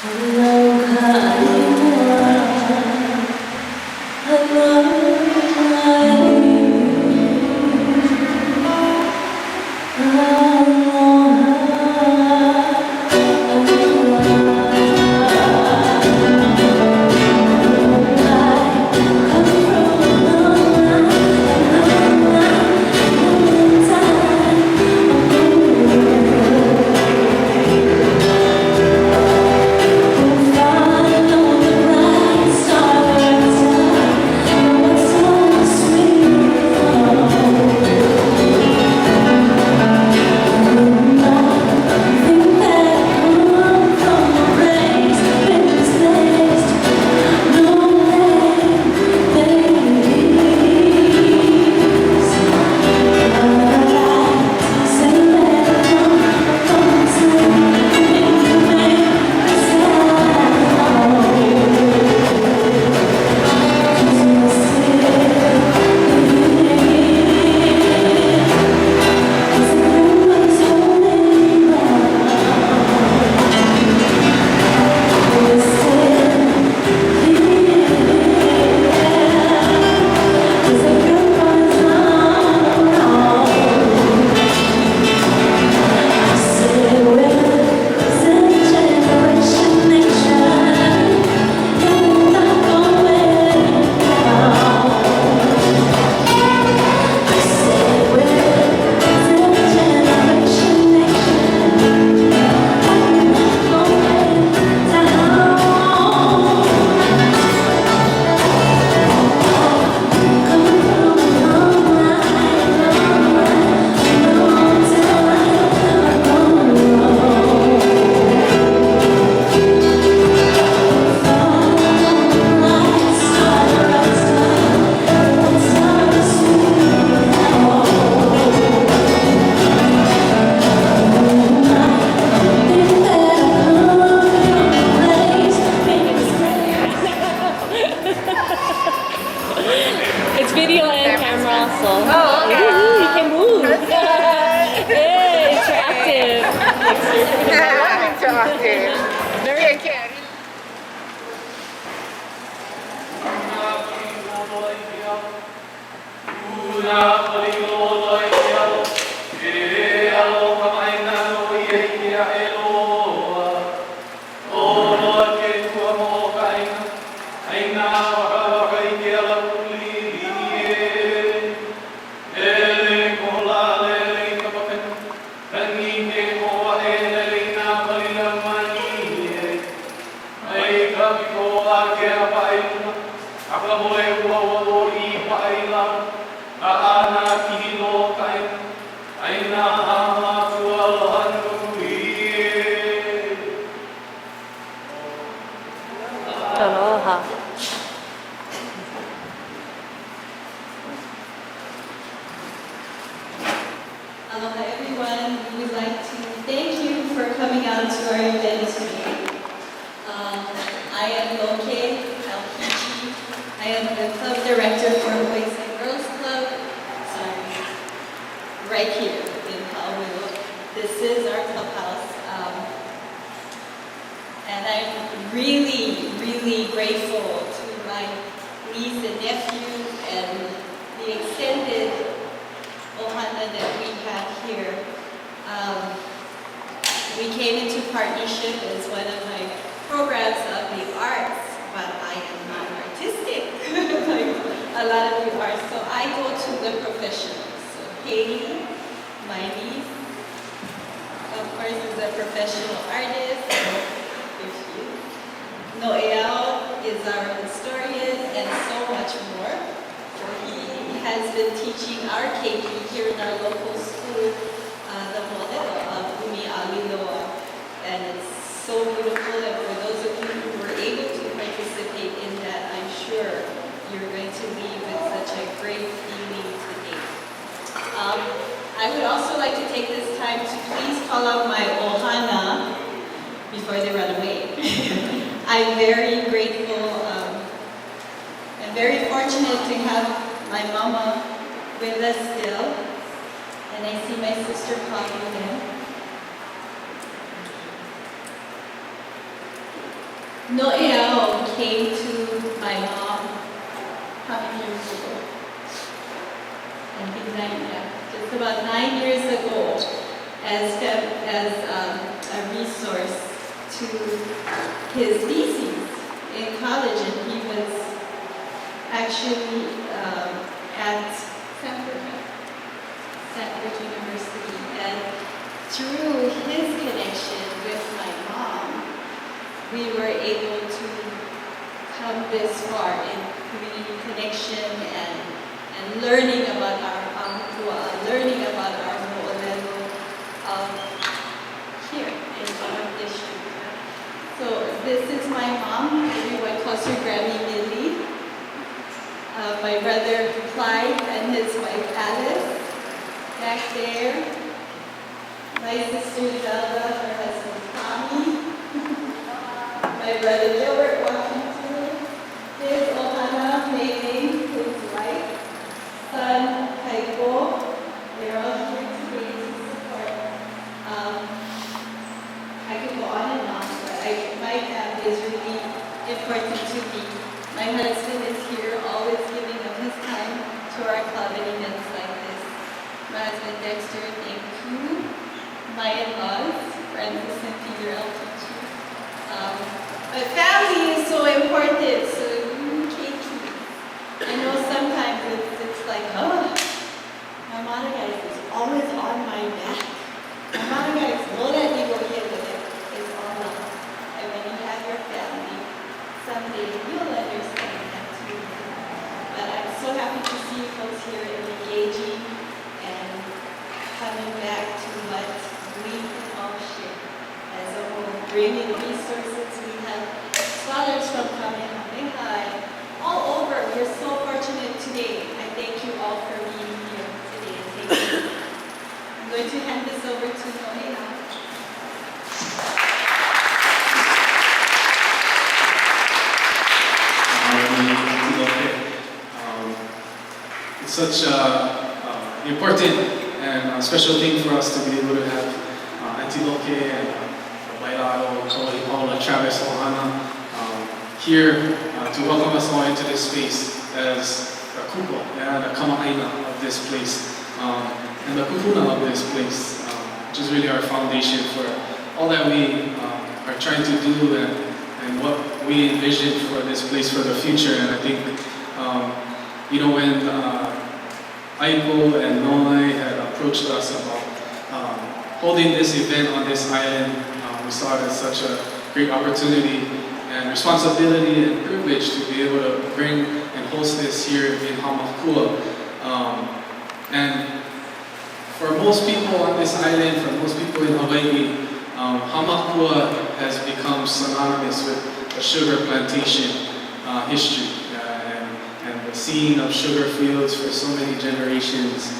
Aloha It's video and camera also. Oh, okay. Ooh, you can move. Hey, interactive. Interactive. Very good. Aloha. Aloha everyone, we would like to thank you for coming out to our event today. I am Loke Alkichi. I am the club director for Boys and Girls Club, right here in Pa'auilo. This is our clubhouse. And I'm really, really grateful to my niece and nephew and the extended ohana that we have here. We came into partnership as one of my programs of the arts, but I am not artistic like a lot of you are, so I go to the professionals. So Haley, my niece, of course, is a professional artist. Noel is our historian and so much more. He has been teaching our keiki here in our local school, the model of Aloha, and it's so beautiful. And for those of you who were able to participate in that, I'm sure you're going to leave with such a great feeling today. I would also like to take this time to please call out my ohana before they run away. I'm very grateful and very fortunate to have my mama with us still. And I see my sister Polly again. Noel came to my mom how many years ago? I think 9, yeah, just about 9 years ago as a resource to his thesis in college, and he was actually at Stanford University, and through his connection with my mom, we were able to come this far in community connection and learning about our Hamakua, learning about our mo'olelo here in our district. So this is my mom. Everyone calls her Grammy Millie. My brother Clyde and his wife Alice back there. My sister Zelda, her husband Tommy. My brother Gilbert walking through. There's Ohana Mei, his wife. Son Kaiko. They're all here today to support. I could go on and on, but my family is really important to me. My husband is here, always giving of his time to our club and events like this. My husband Dexter, thank you. My in-laws, Francis and Peter, I'll teach you. But family is so important, so Katie. I know sometimes it's like, oh, my mother guys is always on my back. My mother guys know that you go here with it. It's all love. And when you have your family, someday you'll understand that too. But I'm so happy to see you folks here and engaging and coming back to what we can all share as a whole. Bringing resources. We have scholars from Kamehameha all over. We're so fortunate today. I thank you all for being here today. Thank you. I'm going to hand this over to Noe now. It's such an important and special thing for us to be able to have Auntie Loke and Bailado, Paula, Travis, Ohana here to welcome us all into this space as the kupa and the Aloha Aina of this place and the kupuna of this place, which is really our foundation for all that we are trying to do and what we envision for this place for the future. And I think, when Aiko and Noi had approached us about holding this event on this island, we saw it as such a great opportunity and responsibility and privilege to be able to bring and host this here in Hamakua. And for most people on this island, for most people in Hawaii, Hamakua has become synonymous with the sugar plantation history and the scene of sugar fields for so many generations.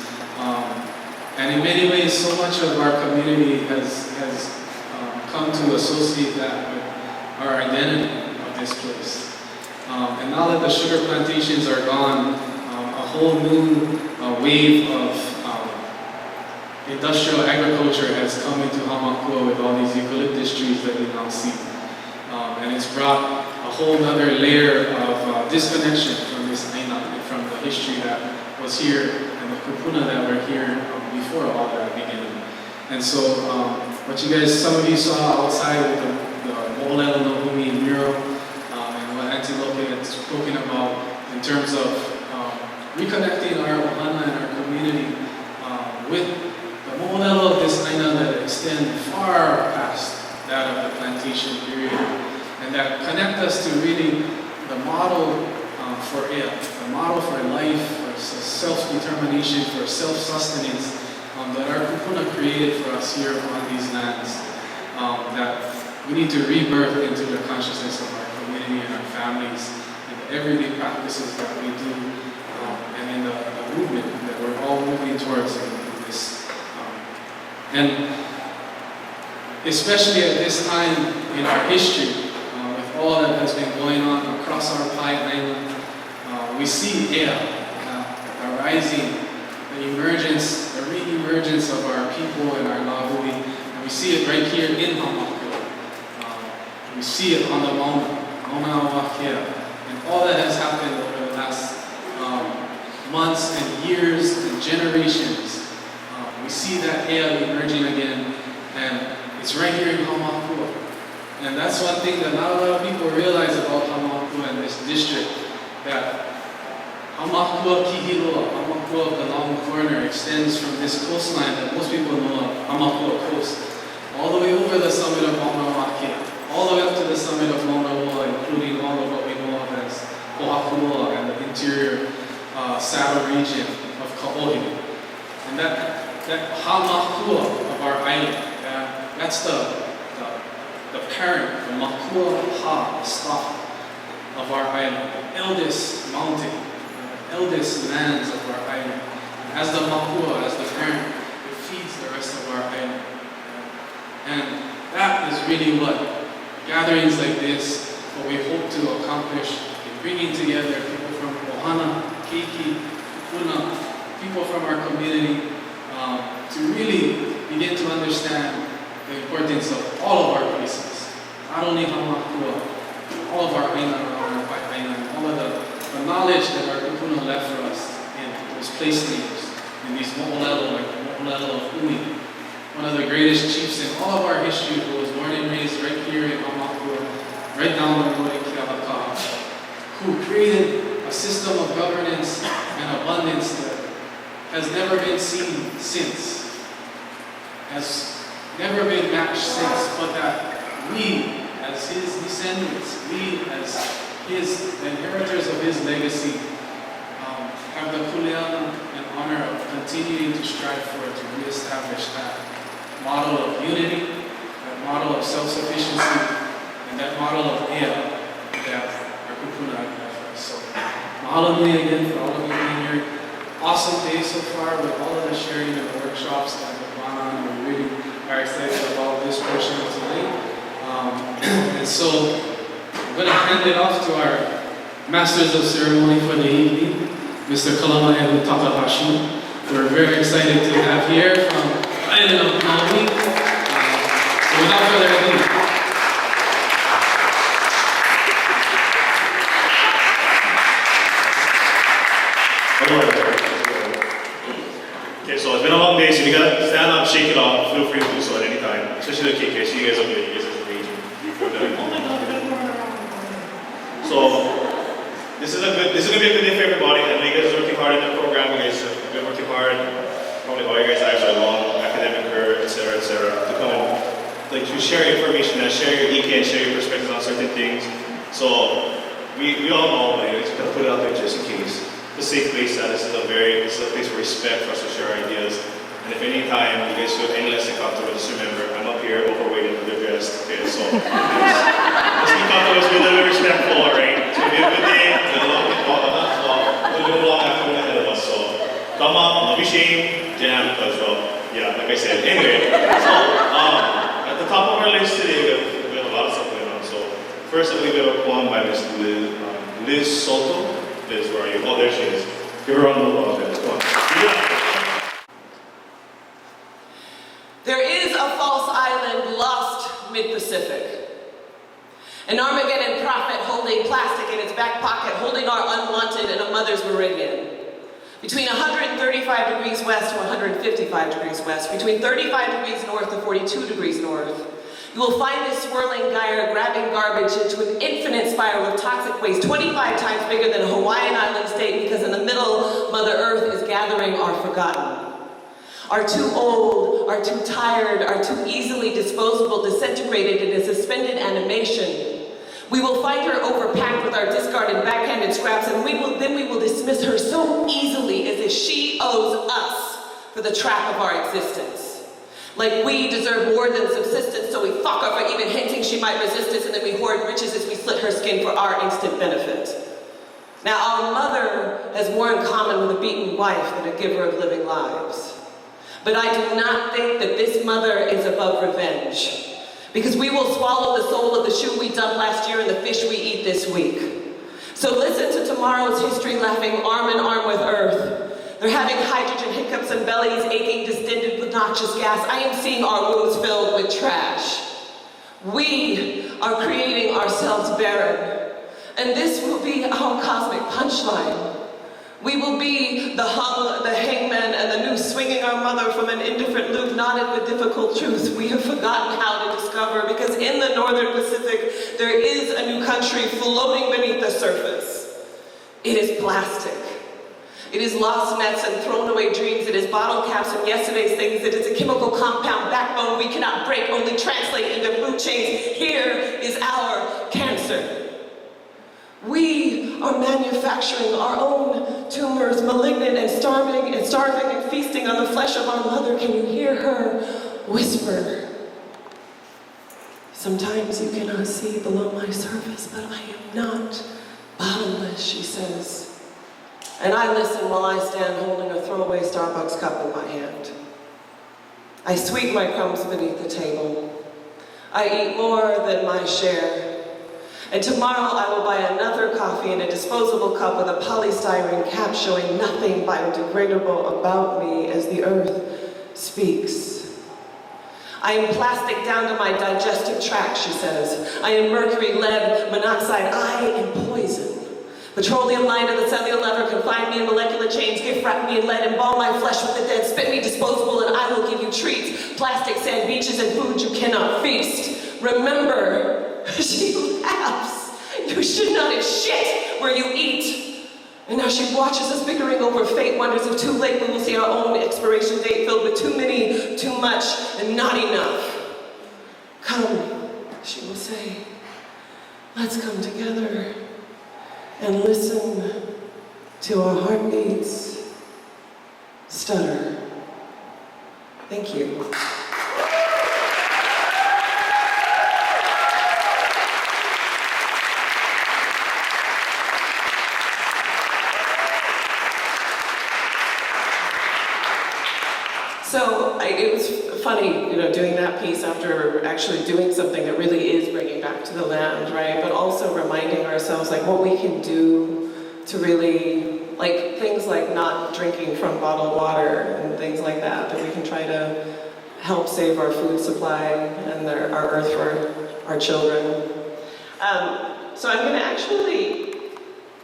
And in many ways, so much of our community has come to associate that with our identity of this place. And now that the sugar plantations are gone, a whole new wave of industrial agriculture has come into Hamakua with all these eucalyptus trees that we now see. And it's brought a whole other layer of disconnection from this Aina and from the history that was here and the kupuna that were here before all that began. And so what you guys, some of you saw outside with the Mo'olelo no Umi mural and what Auntie Loke had spoken about in terms of reconnecting our ohana and our community with the mo'olelo of this Aina that extend far past that of the plantation period and that connect us to really the model for it, the model for life, for self-determination, for self-sustenance that our kupuna created for us here on these lands, that we need to rebirth into the consciousness of our community and our families and the everyday practices that we do and in the movement that we're all moving towards in this. And especially at this time in our history, with all that has been going on across our Pa'auilo, we see the rising, the emergence, the re-emergence of our people and our lahui, and we see it right here in Hamakua. We see it on the Mauna Wakea, and all that has happened over the last months and years and generations. We see that ea emerging again, and it's right here in Hamakua. And that's one thing that not a lot of people realize about Hamakua and this district, that Hamakua Kihiloa, Hamakua of the Long Corner, extends from this coastline that most people know of, Hamakua Coast, all the way over the summit of Mauna Wakea, all the way up to the summit of Mauna Loa, including all of what we know of as Oahualoa and the interior saddle region of Kaohini. And that Hamakua of our island, that's the parent, the Makua Ha, the stock of our island, the eldest mountain, the eldest lands of our island. And as the Makua, as the parent, it feeds the rest of our island. And that is really what gatherings like this, what we hope to accomplish in bringing together people from Ohana, Keiki, Kupuna, people from our community, to really begin to understand the importance of all of our places. Not only Hamakua, all of our Aina, our Aina, and all of the knowledge that our Kupuna left for us in those place names, in these mo'olelo, like the mo'olelo of Umi, one of the greatest chiefs in all of our history, who was born and raised right here in Hamakua, right down the road in Keawekane, who created a system of governance and abundance that has never been seen since, has never been matched since, but that we, as his descendants, we, as the inheritors of his legacy, have the kuleana and honor of continuing to strive for, to reestablish that model of unity, that model of self-sufficiency, and that model of ea that our kupuna have for us. So, mahalo nui again for all of you being here. Awesome day so far with all of the sharing and the workshops that have gone on. We really are excited about this portion of tonight. And so I'm going to hand it off to our Masters of Ceremony for the evening, Mr. Kalamaelu Takahashi. We're very excited to have here from the island of Maui. So without further ado, okay, so it's been a long day, so if you gotta stand up, shake it off, feel free to do so at any time. Especially the KK, so you guys are good, you guys are raging. So this is gonna be a good day for everybody. I know you guys are working hard in the program, you guys have been working hard. Probably all you guys' lives are long, academic career, etc., to come and to share information and share your EK and share your perspectives on certain things. So we all know, but you gotta put it out there just in case. It's a safe place, that this is a place of respect for us to share ideas. And if any time you guys feel any less than comfortable, just remember, I'm up here overweight and underdressed. Okay, so let's be comfortable, let's be a little bit respectful, alright? It's gonna be a good day, a little bit long afternoon ahead of us. So come on, don't be ashamed, jam, because yeah, like I said. Anyway, so at the top of our list today, we have a lot of stuff going on. So first I believe we have a poem by Miss Liz Soto. Liz, where are you? Oh, there she is. Give her on the wall. Come on. Yeah. There is a false island lost mid-Pacific. An Armageddon prophet holding plastic in its back pocket, holding our unwanted in a mother's meridian. Between 135 degrees west to 155 degrees west, between 35 degrees north to 42 degrees north, you will find this swirling gyre grabbing garbage into an infinite spiral of toxic waste 25 times bigger than a Hawaiian island state, because in the middle, Mother Earth is gathering our forgotten. Are too old, are too tired, are too easily disposable, disintegrated in a suspended animation. We will find her overpacked with our discarded backhanded scraps, and then we will dismiss her so easily as if she owes us for the trap of our existence. Like we deserve more than subsistence, so we fuck her for even hinting she might resist us, and then we hoard riches as we slit her skin for our instant benefit. Now, our mother has more in common with a beaten wife than a giver of living lives. But I do not think that this mother is above revenge, because we will swallow the soul of the shoe we dumped last year and the fish we eat this week. So listen to tomorrow's history laughing arm in arm with Earth. They're having hydrogen hiccups and bellies aching, distended with noxious gas. I am seeing our wounds filled with trash. We are creating ourselves barren. And this will be our cosmic punchline. We will be the hangman and the noose swinging our mother from an indifferent loop, knotted with difficult truth we have forgotten how to discover, because in the Northern Pacific, there is a new country floating beneath the surface. It is plastic. It is lost nets and thrown away dreams. It is bottle caps and yesterday's things. It is a chemical compound backbone we cannot break, only translate into food chains. Here is our cancer. We are manufacturing our own tumors, malignant and starving and feasting on the flesh of our mother. Can you hear her whisper? Sometimes you cannot see below my surface, but I am not bottomless, she says. And I listen while I stand holding a throwaway Starbucks cup in my hand. I sweep my crumbs beneath the table. I eat more than my share. And tomorrow I will buy another coffee in a disposable cup with a polystyrene cap showing nothing biodegradable about me as the earth speaks. I am plastic down to my digestive tract, she says. I am mercury, lead, monoxide. I am poison. Petroleum line to the cellular lever, confine me in molecular chains, gift wrap me in lead, embalm my flesh with the dead, spit me disposable, and I will give you treats. Plastic, sand, beaches, and food you cannot feast. Remember, she laughs. You should not have shit where you eat. And now she watches us bickering over fate, wonders if too late we will see our own expiration date filled with too many, too much, and not enough. Come, she will say, let's come together and listen to our heartbeats stutter. Thank you. So it was funny, doing that piece after actually doing something that really is bringing back to the land, right? But also reminding ourselves, what we can do to really, things like not drinking from bottled water and things like that we can try to help save our food supply and our earth for our children. So I'm going to actually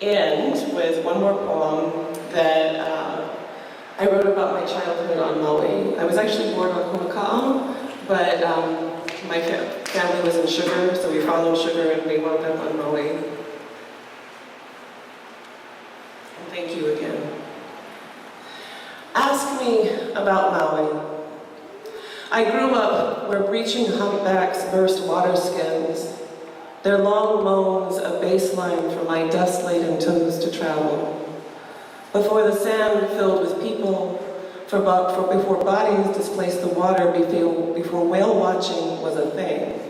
end with one more poem that I wrote about my childhood on Maui. I was actually born on Hamakua, but my family was in sugar, so we followed sugar and we wound up on Maui. And thank you again. Ask me about Maui. I grew up where breaching humpbacks burst water skins, their long moans a baseline for my dust-laden toes to travel. Before the sand filled with people, before bodies displaced the water, before whale watching was a thing.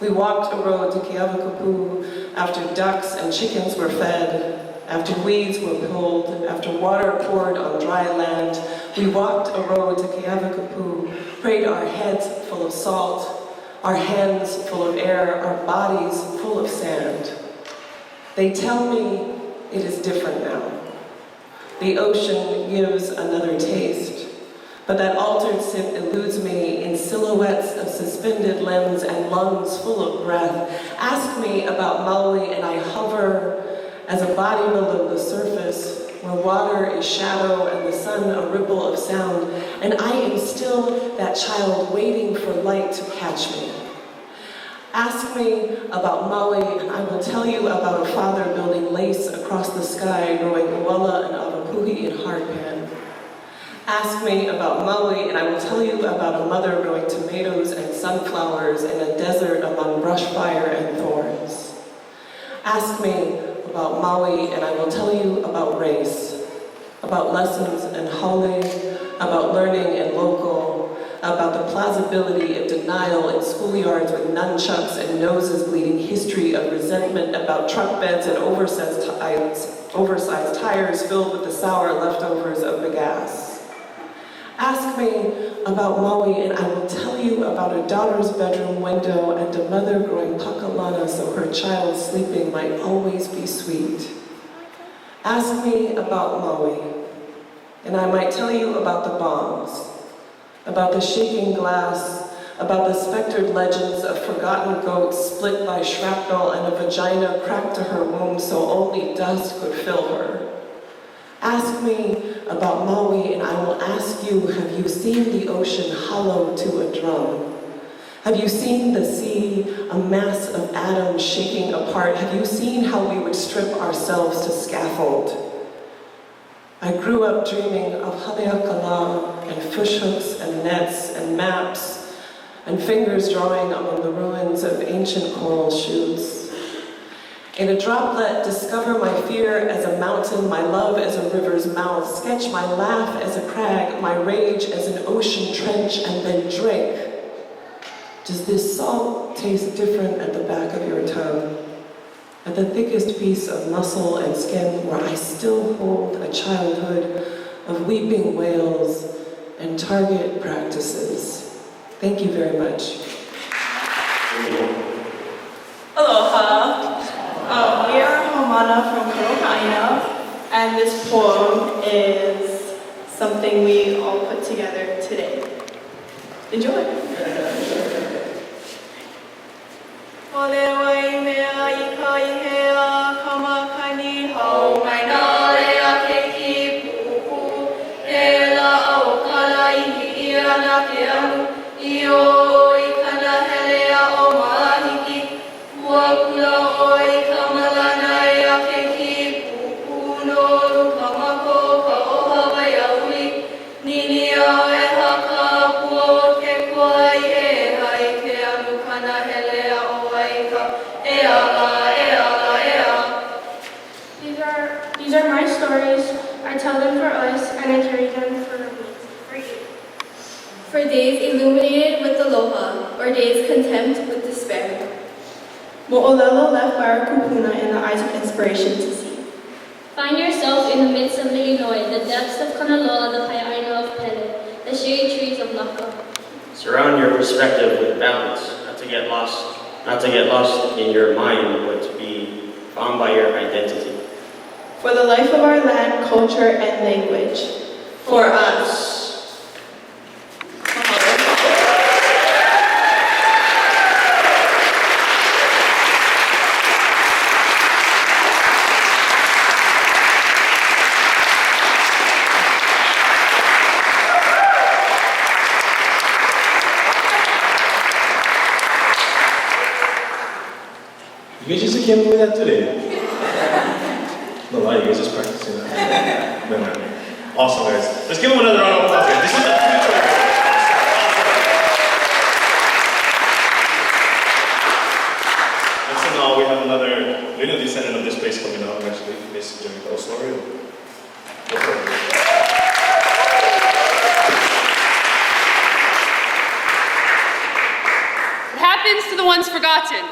We walked a road to Keawekane-Stafford after ducks and chickens were fed, after weeds were pulled, after water poured on dry land. We walked a road to Keawekane-Stafford, prayed our heads full of salt, our hands full of air, our bodies full of sand. They tell me it is different now. The ocean gives another taste, but that altered sip eludes me in silhouettes of suspended limbs and lungs full of breath. Ask me about Maui and I hover as a body below the surface, where water is shadow and the sun a ripple of sound, and I am still that child waiting for light to catch me. Ask me about Maui, and I will tell you about a father building lace across the sky, growing uala and avapuhi in hardpan. Ask me about Maui, and I will tell you about a mother growing tomatoes and sunflowers in a desert among brush fire and thorns. Ask me about Maui, and I will tell you about race, about lessons in hale, about learning in local, about the plausibility of denial in schoolyards with nunchucks and noses bleeding, history of resentment, about truck beds and oversized tires filled with the sour leftovers of the gas. Ask me about Maui and I will tell you about a daughter's bedroom window and a mother growing pakalana so her child sleeping might always be sweet. Ask me about Maui and I might tell you about the bombs, about the shaking glass, about the spectered legends of forgotten goats split by shrapnel and a vagina cracked to her womb so only dust could fill her. Ask me about Maui and I will ask you, have you seen the ocean hollow to a drum? Have you seen the sea, a mass of atoms shaking apart? Have you seen how we would strip ourselves to scaffold? I grew up dreaming of haleakala and fishhooks and nets and maps and fingers drawing among the ruins of ancient coral shoots. In a droplet, discover my fear as a mountain, my love as a river's mouth, sketch my laugh as a crag, my rage as an ocean trench, and then drink. Does this salt taste different at the back of your tongue? At the thickest piece of muscle and skin where I still hold a childhood of weeping whales and target practices. Thank you very much. Aloha. We are Homana from Aloha Aina, and this poem is something we all put together today. Enjoy. These are my stories. I tell them for us, and I carry them for you. For days illuminated with aloha, or days contempt with despair. Mo'olelo left by our kupuna in the eyes of inspiration to see. Find yourself in the midst of Illinois, the depths of Kanaloa, the Pa'auilo of Pele, the shady trees of Laka. Surround your perspective with balance, not to get lost in your mind, but to be found by your identity. For the life of our land, culture, and language. For us. You guys just came up with that today? No lie, you guys just practicing that. No. Awesome, guys. Let's give them another round of applause, guys. This is the future. And so now we have another descendant of this place coming out, actually. Miss Jamaica Osorio. What happens to the ones forgotten?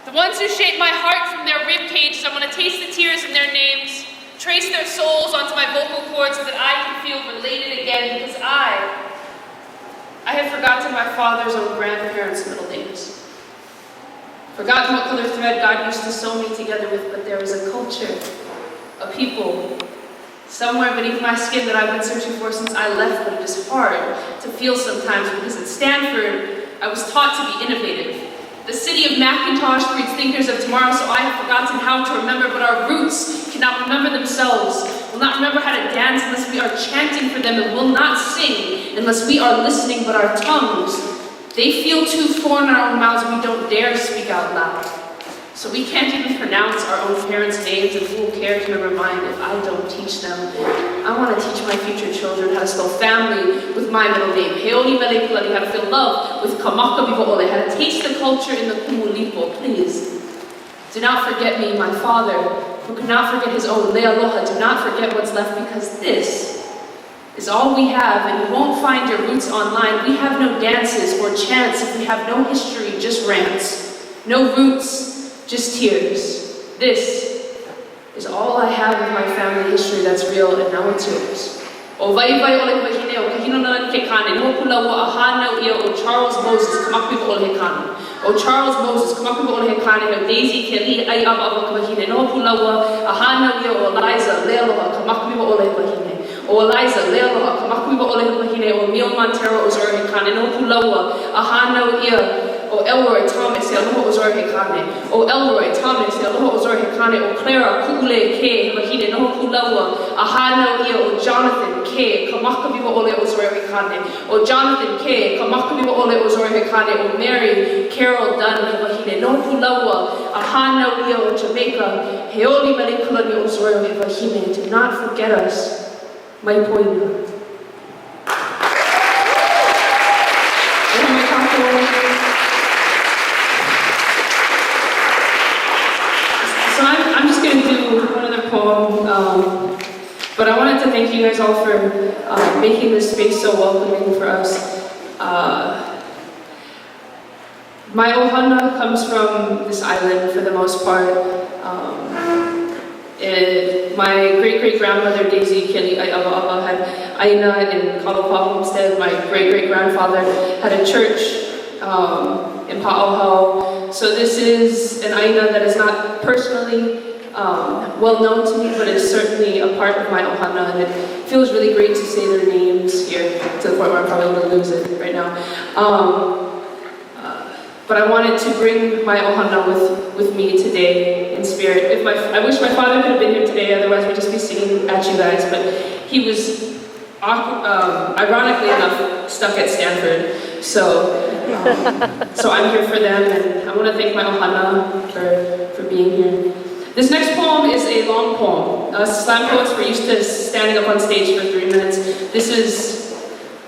The ones who shape my heart from their rib cages. I want to taste the tears in their names, trace their souls onto my vocal cords so that I can feel related again, because I have forgotten my father's own grandparents' middle names. Forgotten what color thread God used to sew me together with, but there is a culture, a people, somewhere beneath my skin that I've been searching for since I left, but it is hard to feel sometimes because at Stanford, I was taught to be innovative. The city of Macintosh breeds thinkers of tomorrow, so I have forgotten how to remember, but our roots cannot remember themselves, will not remember how to dance unless we are chanting for them, and will not sing unless we are listening, but our tongues, they feel too foreign in our own mouths, we don't dare speak out loud. So we can't even pronounce our own parents' names, and who will care to remember mine if I don't teach them? I want to teach my future children how to spell family with my middle name. Heoli mele kulani, how to feel love with kamaka bivo'ole, how to taste the culture in the kumulipo, please. Do not forget me, my father, who could not forget his own lealoha. Do not forget what's left, because this is all we have, and you won't find your roots online. We have no dances or chants if we have no history, just rants. No roots, just tears. This is all I have of my family history that's real, and now it's yours. O vai vai ole kahine o kahino na ke kane no pula wa ahana ia o Charles Moses kamapi o ole kane. O Charles Moses kamapi o ole kane o Daisy Kelly ai aba aba kahine no pula wa ahana ia o Eliza Lealoha kamapi o ole kahine. O Eliza, le aloha, ka makuiwa ole he wahine o Mio Montero o Zora Hekane, no Kulaua, a hānau ia o Elroy Thomas, e aloha o Zora Hekane. O Elroy Thomas, e aloha o Zora Hekane, o Clara Ku'ule Ke, he wahine no Kulaua, a hānau ia o Jonathan Ke, ka makawiwa ole o Zora Hekane. O Jonathan Ke, ka makawiwa ole o Zora Hekane, o Mary Carol Dunn, he wahine no Kulaua, a hānau ia o Jamaica, he oli mele kulani o Zora he wahine. Do not forget us, mai poina. So I'm just going to do one other poem, but I wanted to thank you guys all for making this space so welcoming for us. My ohana comes from this island for the most part. My great-great-grandmother, Daisy Kili Aloha had Aina in Kalapa Homestead. My great-great-grandfather had a church in Pa'auilo. So this is an Aina that is not personally well known to me, but is certainly a part of my ohana, and it feels really great to say their names here, to the point where I'm probably going to lose it right now. But I wanted to bring my ohana with me today in spirit. I wish my father could have been here today, otherwise we'd just be singing at you guys, but he was, ironically enough, stuck at Stanford. So I'm here for them, and I want to thank my ohana for being here. This next poem is a long poem. Us slam poets were used to standing up on stage for 3 minutes. This is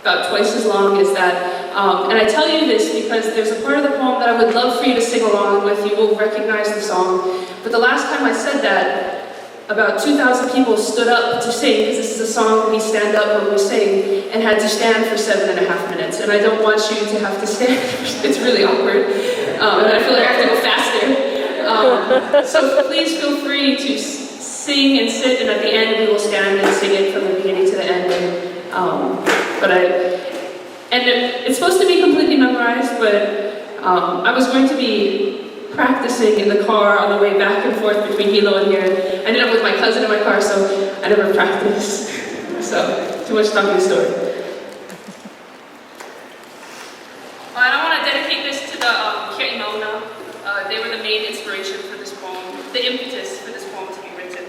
about twice as long as that. And I tell you this because there's a part of the poem that I would love for you to sing along with. You will recognize the song. But the last time I said that, about 2,000 people stood up to sing, because this is a song we stand up when we sing, and had to stand for 7.5 minutes. And I don't want you to have to stand. It's really awkward. And I feel like I have to go faster. So please feel free to sing and sit, and at the end we will stand and sing it from the beginning to the end. And it's supposed to be completely memorized, but I was going to be practicing in the car on the way back and forth between Hilo and here. I ended up with my cousin in my car, so I never practiced. So, too much talking story. And I want to dedicate this to the Kea'imona. They were the main inspiration for this poem, the impetus for this poem to be written.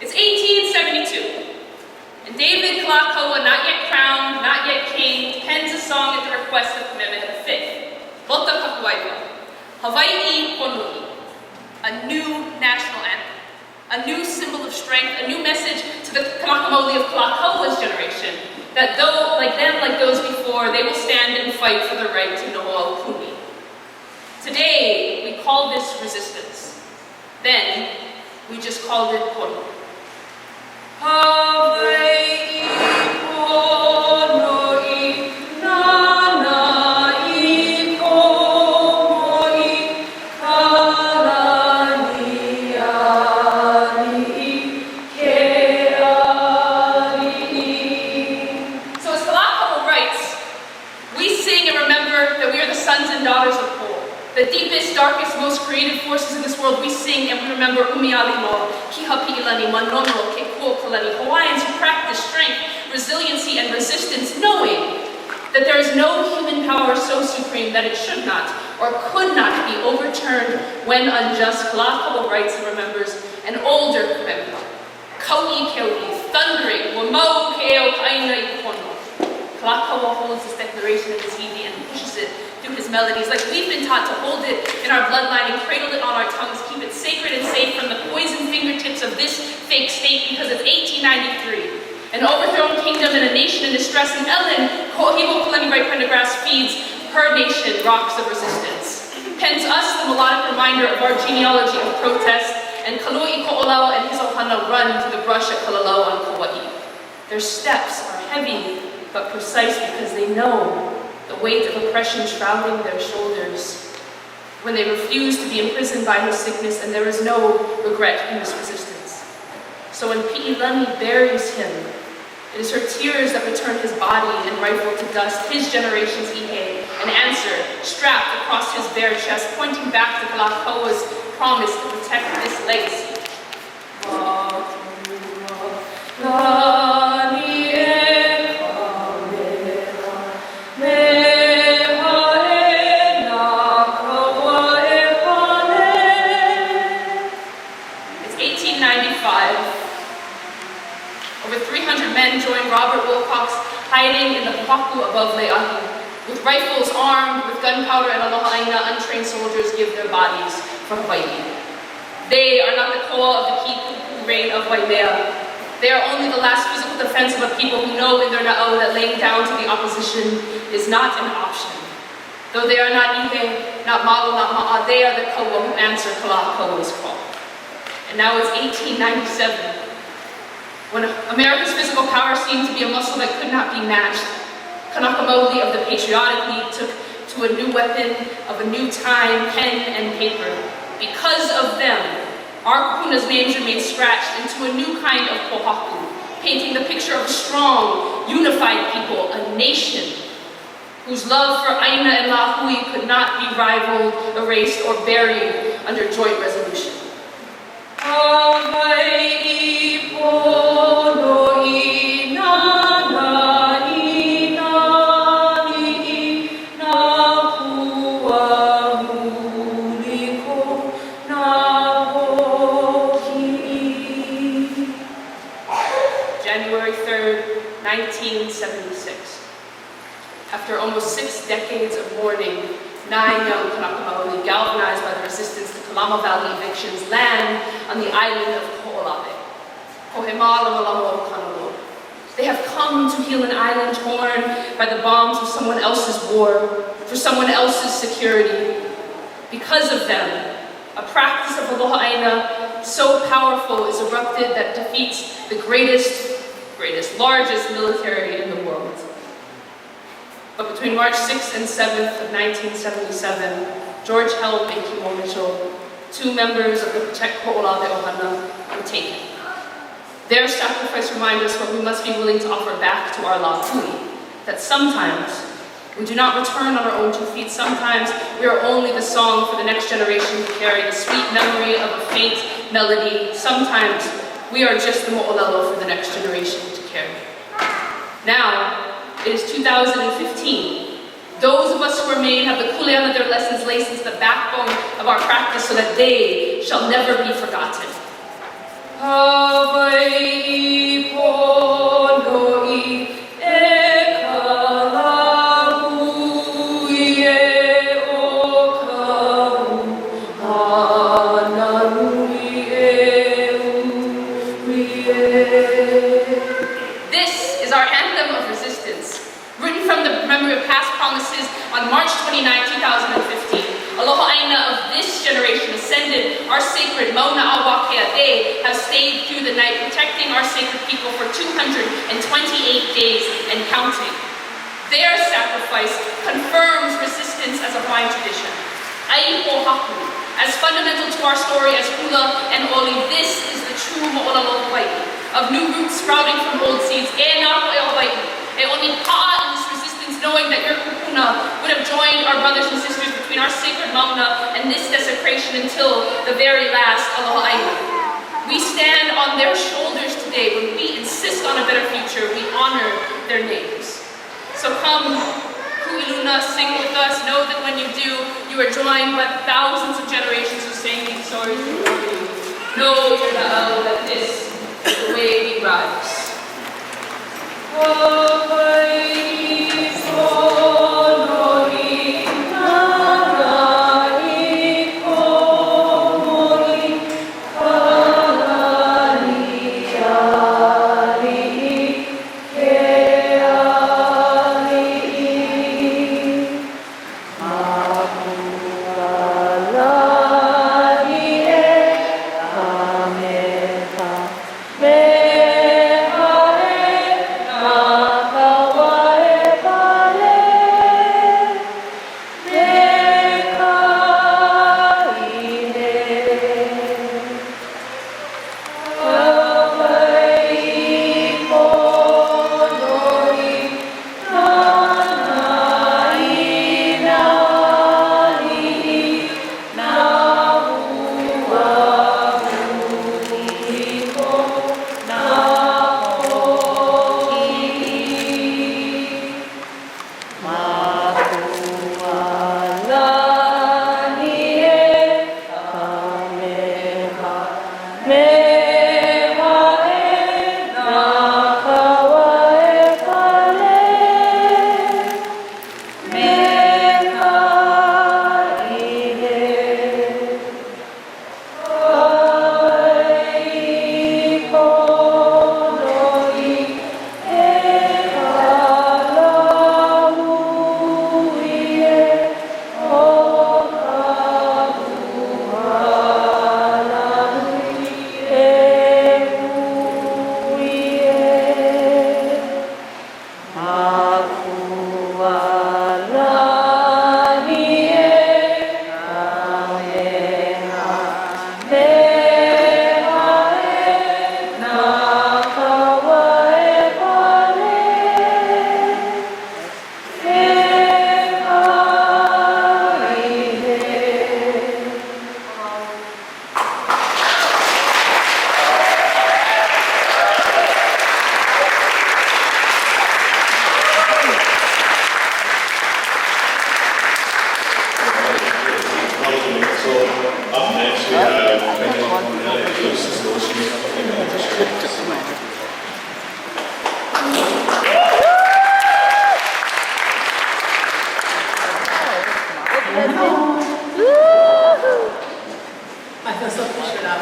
It's 1872. And David Kalakaua, not yet crowned, not yet king, pens a song at the request of Kamehameha V. Volta Kapuaiwa, Hawai'i Honui, a new national anthem, a new symbol of strength, a new message to the Kamakamoli of Kalakaua's generation, that though, like them, like those before, they will stand and fight for the right to Noho'a Kumi. Today, we call this resistance. Then, we just called it Honui. Hawai'i honoi, nana'i komoi, kalani ali'i, ke'ali'i. So as Kalakaua writes, we sing and remember that we are the sons and daughters of Po. The deepest, darkest, most creative forces in this world, we sing and we remember Umiali Moa, Kihapi'ilani, Manono, Kekua Kalani, Hawaiians who practice strength, resiliency, and resistance, knowing that there is no human power so supreme that it should not or could not be overturned when unjust. Kalakaua writes and remembers an older Kamehameha, Kau'i Keo'i, thundering, Wamau Ke'o Aina Ikono. Kalakaua holds this declaration in his hidi and pushes it through his melodies, like we've been taught to hold it in our bloodline and cradle it on our tongues, keep it sacred and safe from the poisoned fingertips of this fake state, because it's 1893. An overthrown kingdom and a nation in distress, and Ellen, Ko'ohiwo Kalani Right Pendergrass, feeds her nation rocks of resistance. Pens us the melodic reminder of our genealogy of protest, and Kalu'i Ko'olau and his ohana run through the brush at Kalalau on Kauai. Their steps are heavy but precise because they know the weight of oppression shrouding their shoulders when they refuse to be imprisoned by his sickness, and there is no regret in this resistance. So when Pi'ilani buries him, it is her tears that return his body and rifle to dust, his generation's ihe, an answer strapped across his bare chest, pointing back to Kalakaua's promise to protect this legacy. It's 1895. Over 300 men joined Robert Wilcox hiding in the papaku above Leahi. With rifles armed with gunpowder and Aloha Aina, untrained soldiers give their bodies for Hawai'i. They are not the koa of the kipu reign of Waimea. They are only the last physical defense of a people who know in their na'au that laying down to the opposition is not an option. Though they are not ihe, not malu, not ma'a, they are the kaua who answer Kala'a's call. And now it's 1897. When America's physical power seemed to be a muscle that could not be matched, Kanaka Maoli of the Patriotic League took to a new weapon of a new time, pen and paper. Because of them, our kupuna's names remain scratched into a new kind of pohaku, painting the picture of a strong, unified people, a nation, whose love for Aina and Lahui could not be rivaled, erased, or buried under joint resolution. Hawai'i pono i nana i nani na pua muliko na hoki. January 3rd, 1976. After almost 6 decades of mourning, 9 young Kanaka Maoli, galvanized by the resistance to Kalama Valley evictions, land on the island of Ho'olape, Kohemala Kanalo. They have come to heal an island torn by the bombs of someone else's war, for someone else's security. Because of them, a practice of Aloha Aina so powerful is erupted that defeats the greatest, largest military in the world. But between March 6th and 7th of 1977, George Helm and Kimo Mitchell, 2 members of the Protect Ho'olawe Ohana, were taken. Their sacrifice reminds us what we must be willing to offer back to our Lahui, that sometimes we do not return on our own 2 feet. Sometimes we are only the song for the next generation to carry, the sweet memory of a faint melody. Sometimes we are just the mo'olelo for the next generation to carry. Now, it is 2015. Those of us who remain have the kuleana their lessons laced into the backbone of our practice so that they shall never be forgotten. Hawai'i pono i e kalahu i e o kahu hananui e ui e. This is our anthem of resistance, written from the memory of past promises on March 29, 2015. Aloha Aina of this generation ascended our sacred Mauna Awakea. They have stayed through the night, protecting our sacred people for 228 days and counting. Their sacrifice confirms resistance as a Hawaiian tradition. Ai Pohaku, as fundamental to our story as hula and oli, this is the true mo'olelo Hawaii, of new roots sprouting from old seeds. E nā koe Hawaii, e oni pa'a in this resistance, knowing that your kupuna would have joined our brothers and sisters between our sacred mauna and this desecration until the very last Aloha Aina. We stand on their shoulders today. When we insist on a better future, we honor their names. So come, Ku'iluna, sing with us. Know that when you do, you are joined by thousands of generations who sang these stories before you. Know, that this is the way we rise. Kawa it up.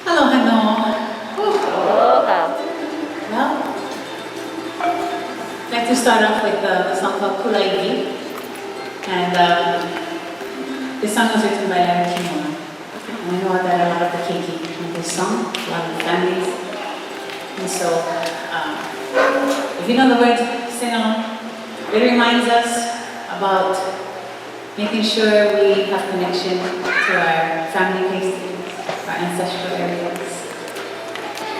Aloha no. Well, I'd like to start off with the song called Kulai'i. And this song was written by Larry Kimura. And I know that a lot of the keiki in this song, a lot of the families. And so, if you know the words, sing along. It reminds us about making sure we have connection to our family places, our ancestral areas,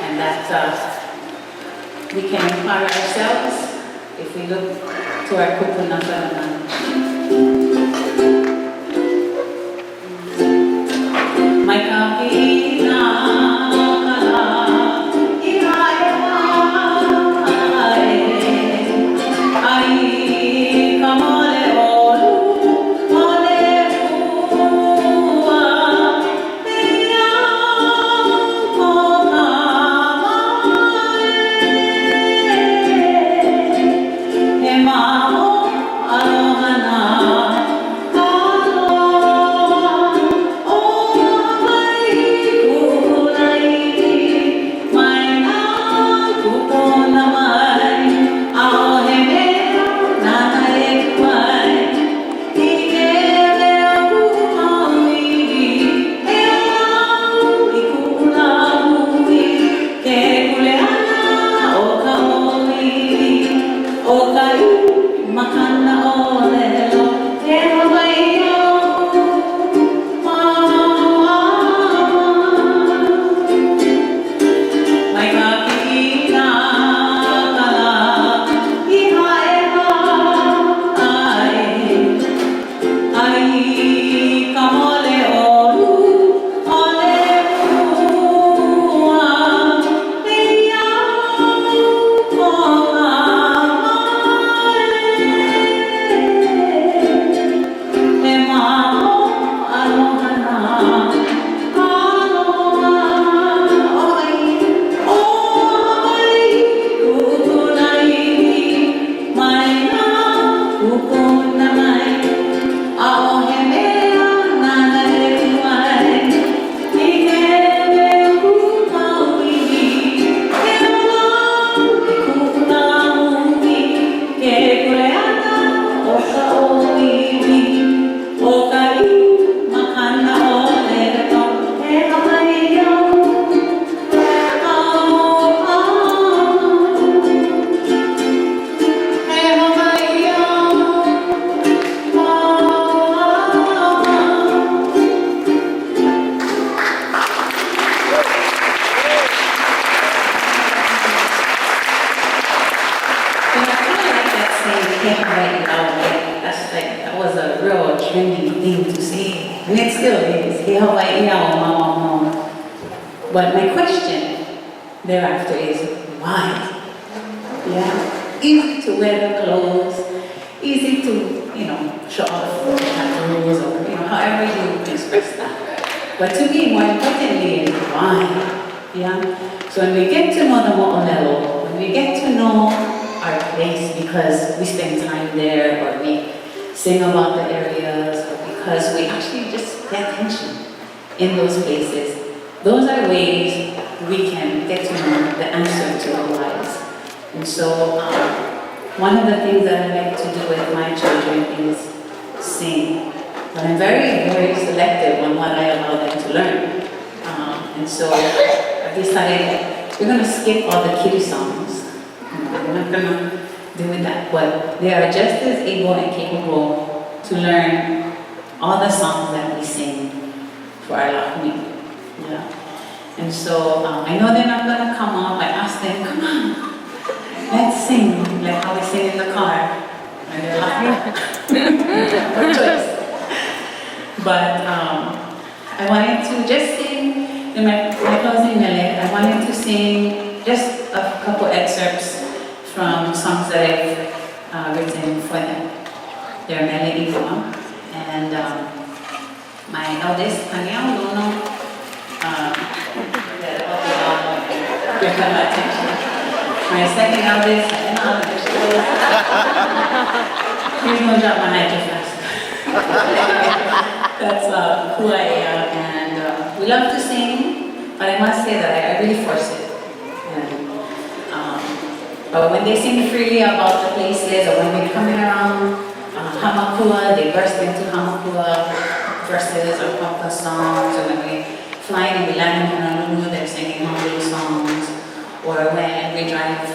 and that we can empower ourselves if we look to our kupuna whanaman. Mai kahina kala, ihai ai kamole olu, ole ua, ia kona mai, he mamo aloha na. That was a real trendy thing to say, and it still is. He Hawai'i mama. But my question thereafter is why? Yeah, easy to wear the clothes, easy to show off the tattoos or however you express that. But to me, more importantly, is why? Yeah. So when we get to know the mo'olelo, when we get to know our place because we spend time there, or we sing about the areas, or because we actually just pay attention in those places. Those are ways we can get to know the answer to our lives. And so one of the things that I like to do with my children is sing. But I'm very, very selective on what I allow them to learn. And so I've decided we're going to skip all the kiddie songs. We're not going to do that, but they are just as able and capable to learn all the songs that we sing for our lakumi. Yeah. And so I know they're not going to come up. I asked them, come on, let's sing, like how we sing in the car. And they're like, no choice. But I wanted to just sing, in my closing minute, I wanted to sing just a couple excerpts from songs that I've written for them. They're melody form. And my eldest, Tanya Luno, Give her attention. My second eldest, there she goes. Please don't drop my hat too fast. That's who I am, and we love to sing, but I must say that I really force it. And, but when they sing freely about the places, or when we're coming around Hamakua, they burst into Hamakua verses or papa songs, or when we flying and we land in Honolulu, they're singing Honolulu songs, or when we drive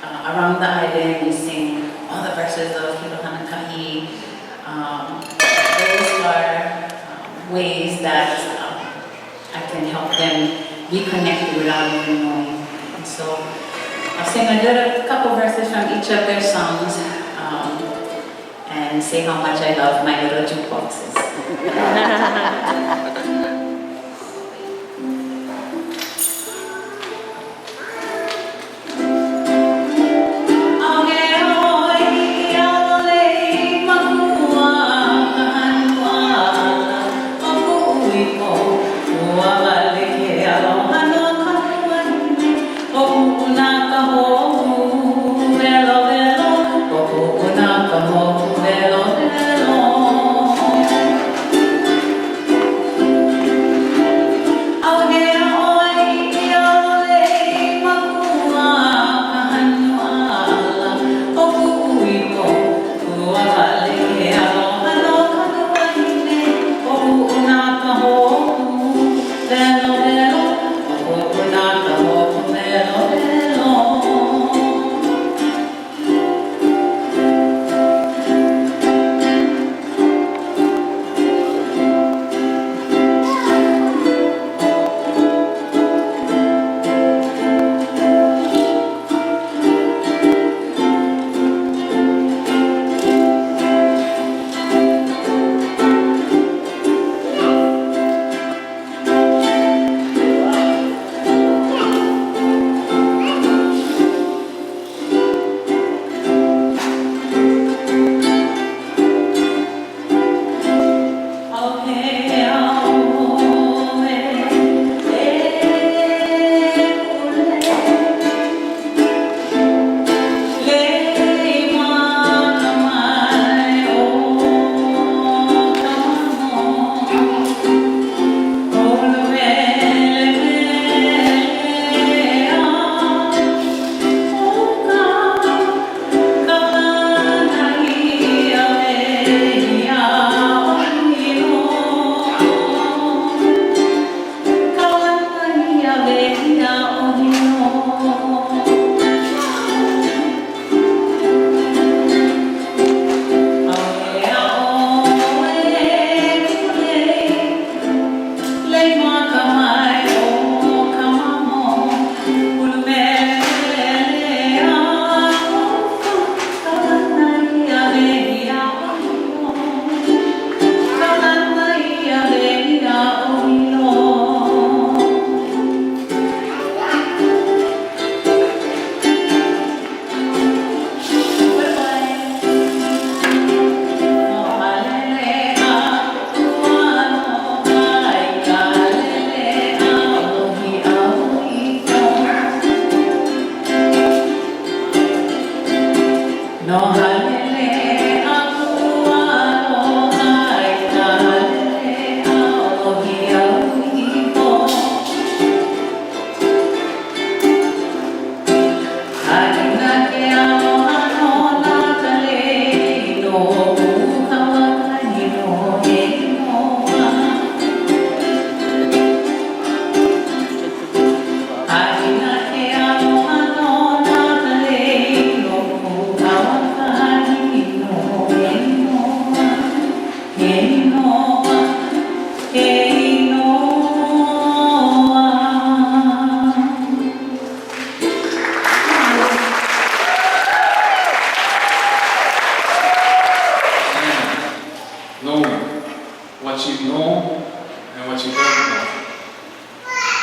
around the island, we sing all the verses of Kilohanaka'i. Those are ways that I can help them be connected without even knowing. And so I'll sing a couple verses from each of their songs and say how much I love my little jukeboxes.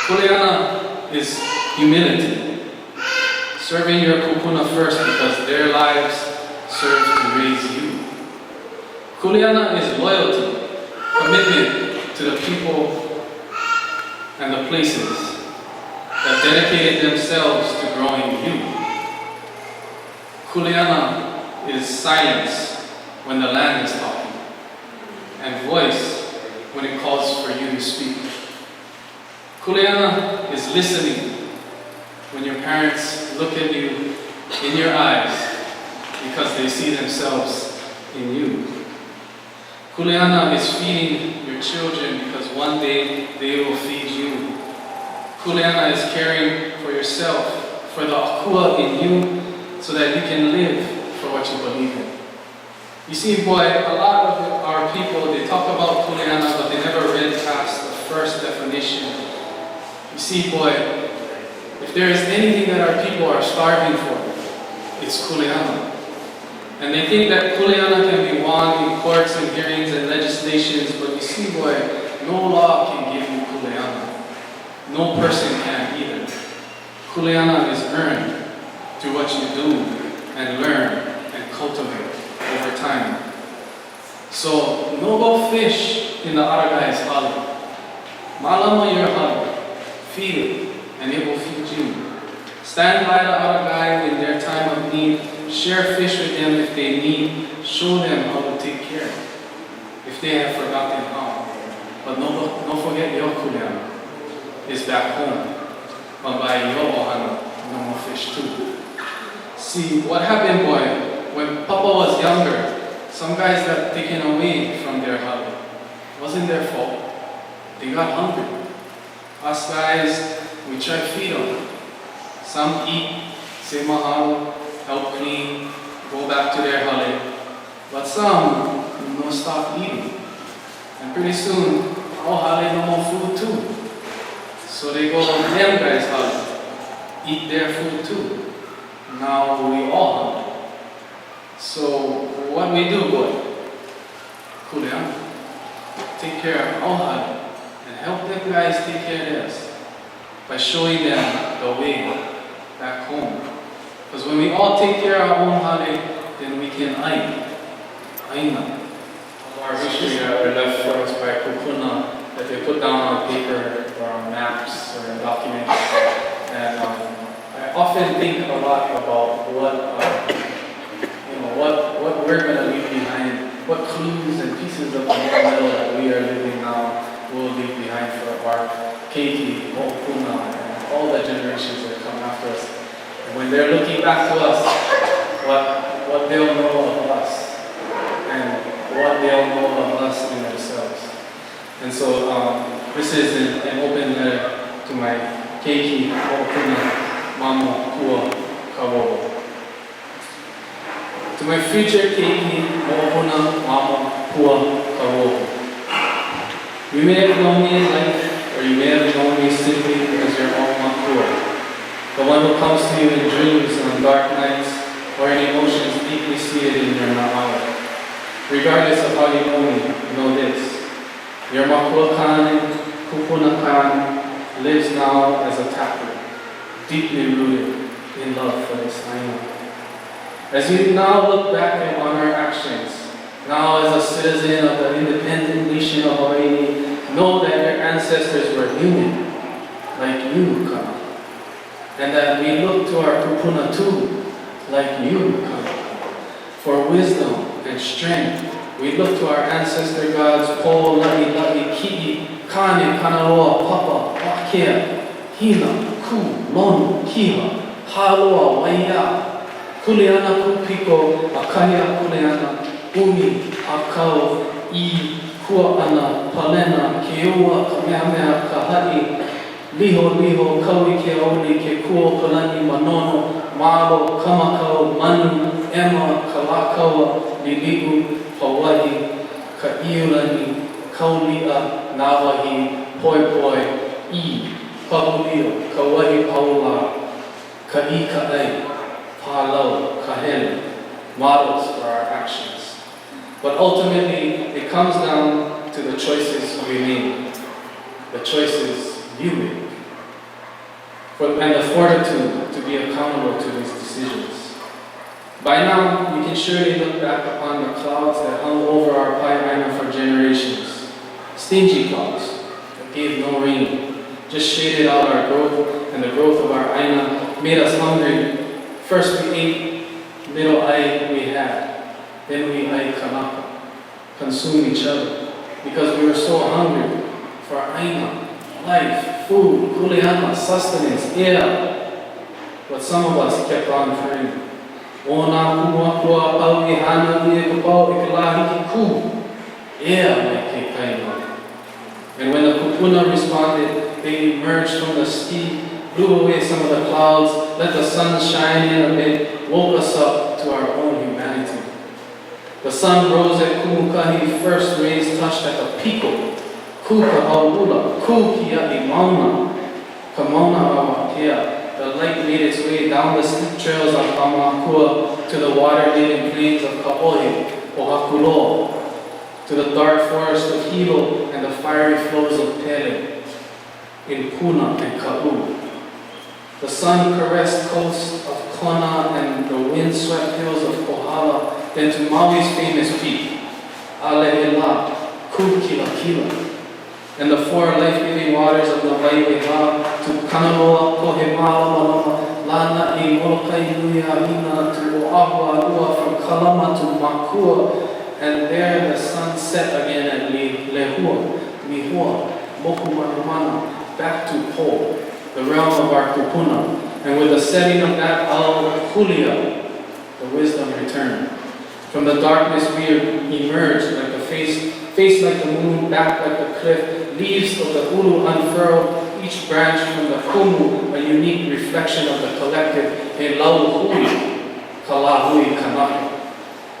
Kuleana is humility. Serving your kupuna first because their lives serve to raise you. Kuleana is loyalty, commitment to the people and the places. that dedicated themselves to growing you. Kuleana is silence when the land is talking, and voice when it calls for you to speak. Kuleana is listening when your parents look at you in your eyes because they see themselves in you. Kuleana is feeding your children because one day they will feed you. Kuleana is caring for yourself, for the akua in you, so that you can live for what you believe in. You see, boy, a lot of our people, they talk about kuleana, but they never read past the first definition. You see, boy, if there is anything that our people are starving for, it's kuleana. And they think that kuleana can be won in courts and hearings and legislations, but you see, boy, no law can give you kuleana. No person can either. Kuleana is earned through what you do and learn and cultivate over time. So, no go fish in the other guy's hali. Malama your hali. Feed it, and it will feed you. Stand by the other guy in their time of need. Share fish with them if they need. Show them how to take care if they have forgotten how. But don't forget your kuleana is back home. But by your ohana, no more fish too. See, what happened, boy, when Papa was younger, some guys got taken away from their hali. It wasn't their fault. They got hungry. Us guys, we try to feed them. Some eat, say mahalo, help clean, go back to their hali. But some, stop eating. And pretty soon, our hali no more food too. So they go to them guys' hali, eat their food too. Now we all hungry. So what we do, boy? Kuleana. Take care of our hali and help them guys take care of theirs by showing them the way back home. Because when we all take care of our own hali, then we can Aina. Our history are left for us by kupuna that they put down on paper or on maps or in documents. And I often think a lot about what we're going to leave behind, what clues and pieces of the metal that we are living now will leave behind for our keiki, ho'opuna, and all the generations that come after us. And when they're looking back to us, what they'll know of us and what they'll know of us in themselves. And so this is an open letter to my keiki, ho'opuna, mama, kua, kawoho. To my future keiki, ho'opuna, mama, kua, kawoho. You may have known me in life, or you may have known me simply as your own makua, the one who comes to you in dreams on dark nights, or in emotions deeply seated in your na'ala. Regardless of how you know this. Your makua kane, kupuna kane, lives now as a taproot, deeply rooted in love for this Aina. As you now look back on our actions, now as a citizen of the independent nation of Hawai'i, know that your ancestors were human, like you, Kana. And that we look to our kupuna too, like you, Kana. For wisdom and strength, we look to our ancestor gods, Po, La'i, La'i, Ki'i, Kane, Kanaloa, Papa, Wakea, Hina, Ku, Lonu, Kiha, Haloa, Waia, Kuleana, Kupiko, Akahia, Kuleana, Umi, Akau, I, Kua'ana, Palena, Keoa, Kamehameha, Kahai, Liho, Kaui, Keaoli, Ke Kuo, Kalani, Manono, Malo, Kamakau, Manu, Emma, Kalakaua, Liligu, Hawaii, Ka'iulani, Kaulia, Nawahi, Poi, I, Pahulio, Kauai, Paula, Ka'i, Palau, Kahele, models for our actions. But ultimately, it comes down to the choices we make, the choices you make, and the fortitude to be accountable to these decisions. By now, you can surely look back upon the clouds that hung over our Pa'auilo for generations. Stingy clouds that gave no rain, just shaded out our growth and the growth of our Aina made us hungry. First we ate little ai we had, then we ate kanaka, consumed each other, because we were so hungry for Aina, life, food, kuleana, sustenance, but some of us kept on praying. Ona kumakua pau I hana I kapau I kalahi ki ku. Mai ke kaina. And when the kupuna responded, they emerged from the sea, blew away some of the clouds, let the sun shine in a bit, woke us up to our own humanity. The sun rose at Kumukahi, first rays touched at the piko. Kuka aula, kukia I mauna, kamona awakea. The light made its way down the steep trails of Hamakua to the water-laden plains of Ka'ohe, Ohakulo, to the dark forest of Hilo and the fiery flows of Pele, in Puna and Ka'u. The sun caressed coasts of Kona and the wind-swept hills of Kohala, then to Maui's famous peak, Alehela, Kukilakila, and the four life-giving waters of the Waiweha, to Kanaloa, Kohemala, Lana, I Molokai, Nuia, Ina, to Oahu, Alua, from Kalama to Makua, and there the sun set again at Lehua, Mihua, Mokumanumana, back to Po, the realm of our kupuna. And with the setting of that Al-Kulia, the wisdom returned. From the darkness we emerged like a face like the moon, back like the cliff, leaves of the ulu unfurled, each branch from the kumu, a unique reflection of the collective, a lauhui, kalahui kanaka.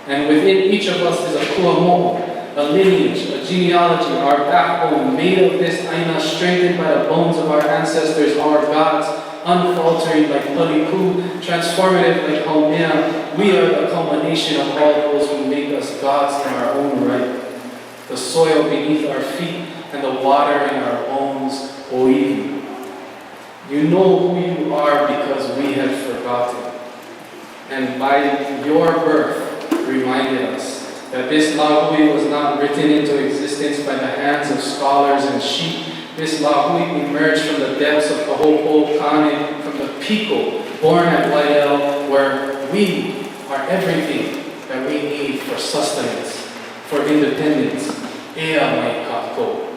And within each of us is a kuamo'o, a lineage, a genealogy, our backbone, made of this aina, strengthened by the bones of our ancestors, our gods, unfaltering like paliku, transformative like haumea. We are the culmination of all those who make us gods in our own right. The soil beneath our feet and the water in our bones, oiwi. You know who you are because we have forgotten. And by your birth, reminded us that this lahui was not written into existence by the hands of scholars and sheep. This lahui emerged from the depths of Pahopo Kane, from the Pico, born at Wailea, where we are everything that we need for sustenance, for independence. Ea mai kako.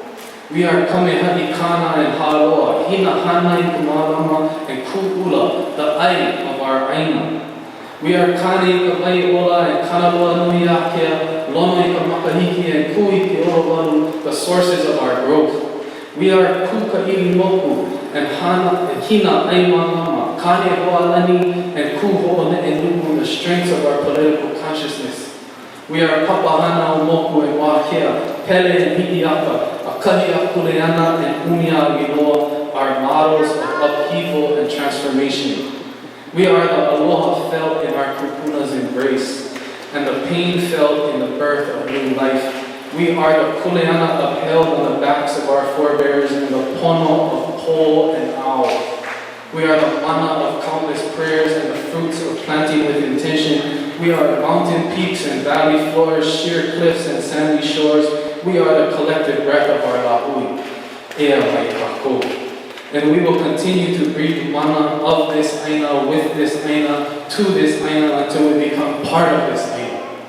We are Kameha'i Kana and Haloa, Hina Hanai Kumalama and Ku'ula, the ai of our Aina. We are Kani Kapai Ola and Kanaloa Nui Akea, Lonoi Kamakahiki and Kui Ke Olowalu, the sources of our growth. We are Kukaili Moku and Hina Aimamama, Kane Hoalani and Kuho and the strengths of our political consciousness. We are Papahana Moku and Wakea, Pele and Hi'iaka, Akahi Akuleana and Unia Giloa, our models of upheaval and transformation. We are the aloha felt in our kupuna's embrace, and the pain felt in the birth of new life. We are the kuleana upheld on the backs of our forebears, and the pono of pole and owl. We are the mana of countless prayers and the fruits of planting with intention. We are mountain peaks and valley floors, sheer cliffs and sandy shores. We are the collective breath of our lahui. Ea mai kako. And we will continue to breathe mana of this aina, with this aina, to this aina, until we become part of this aina.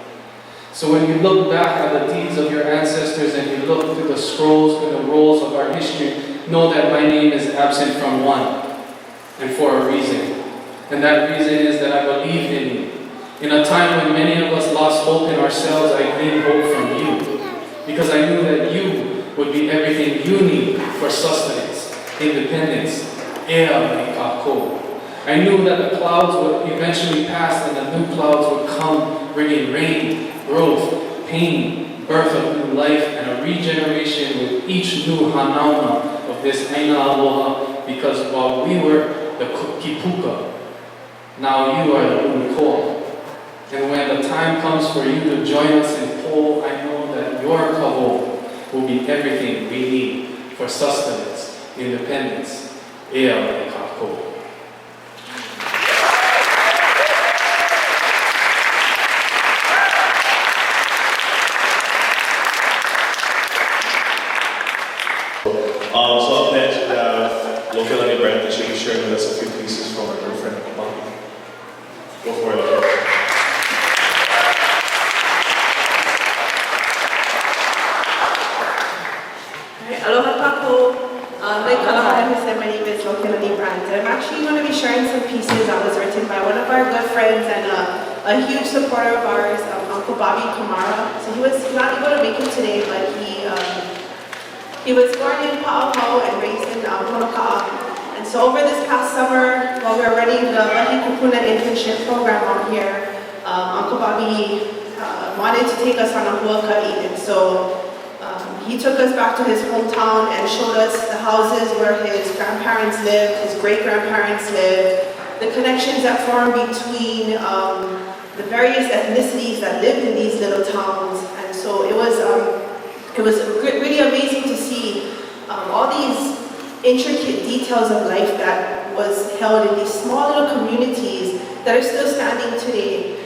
So when you look back at the deeds of your ancestors and you look through the scrolls and the rolls of our history, know that my name is absent from one, and for a reason. And that reason is that I believed in you. In a time when many of us lost hope in ourselves, I gained hope from you. Because I knew that you would be everything you need for sustenance, independence, ea mai kako. I knew that the clouds would eventually pass and the new clouds would come, bringing rain, growth, pain, birth of new life, and a regeneration with each new hanauna of this aina aloha, because while we were the kipuka, now you are the unikoa. And when the time comes for you to join us in Po, I know that your kaho will be everything we need for sustenance, independence, ea mai kako. So up next we have Lokelani Brent actually sharing with us a few pieces from our good friend Bobby. Go for it. Aloha Paku. Like Aloha, who said, my name is Lokelani Brandt. I'm actually going to be sharing some pieces that was written by one of our good friends and a huge supporter of ours, Uncle Bobby Kamara. So he was not able to make it today, but he was born in Pa'auilo and raised in Honoka'a. And so over this past summer, while we were running the Lahi Kupuna internship program out here, Uncle Bobby wanted to take us on a huaka'i. And so he took us back to his hometown and showed us the houses where his grandparents lived, his great-grandparents lived, the connections that formed between the various ethnicities that lived in these little towns. And so it was really amazing to see all these intricate details of life that was held in these small little communities that are still standing today.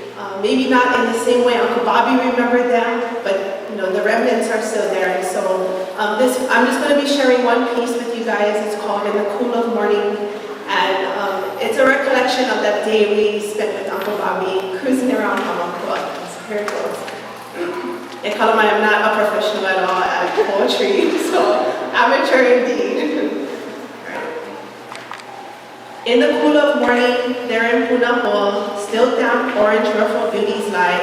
Maybe not in the same way Uncle Bobby remembered them, but the remnants are still there. And so I'm just going to be sharing one piece with you guys. It's called In the Cool of Morning. And it's a recollection of that day we spent with Uncle Bobby cruising around Hamakua. So here it goes. In Kalamai, I'm not a professional at all at poetry, so amateur indeed. In the cool of morning, there in Punahou, still damp orange ruffled beauties lie,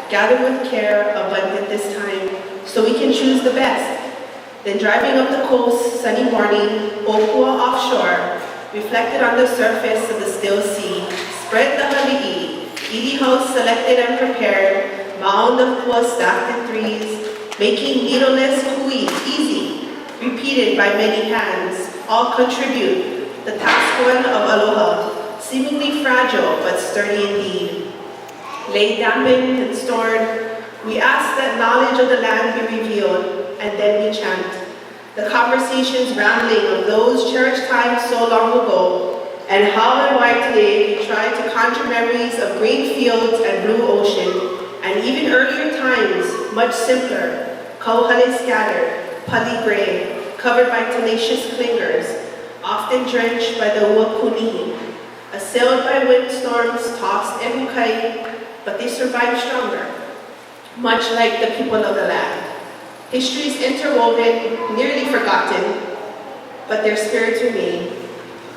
gathered with care, abundant this time, so we can choose the best. Then driving up the coast, sunny morning, Opua offshore, reflected on the surface of the still sea, spread the Hawai'i, Edie house selected and prepared, mound of pua stacked in threes, making needleless kui easy, repeated by many hands, all contribute. The task one of aloha, seemingly fragile but sturdy indeed. Laid dampened and stored, we ask that knowledge of the land be revealed, and then we chant. The conversations rambling of those cherished times so long ago, and how and why today we try to conjure memories of green fields and blue ocean, and even earlier times, much simpler, kauhale scattered, putty gray, covered by tenacious clingers, often drenched by the uakuni, assailed by windstorms, tossed and hukai, but they survived stronger, much like the people of the land. Histories interwoven, nearly forgotten, but their spirits remain,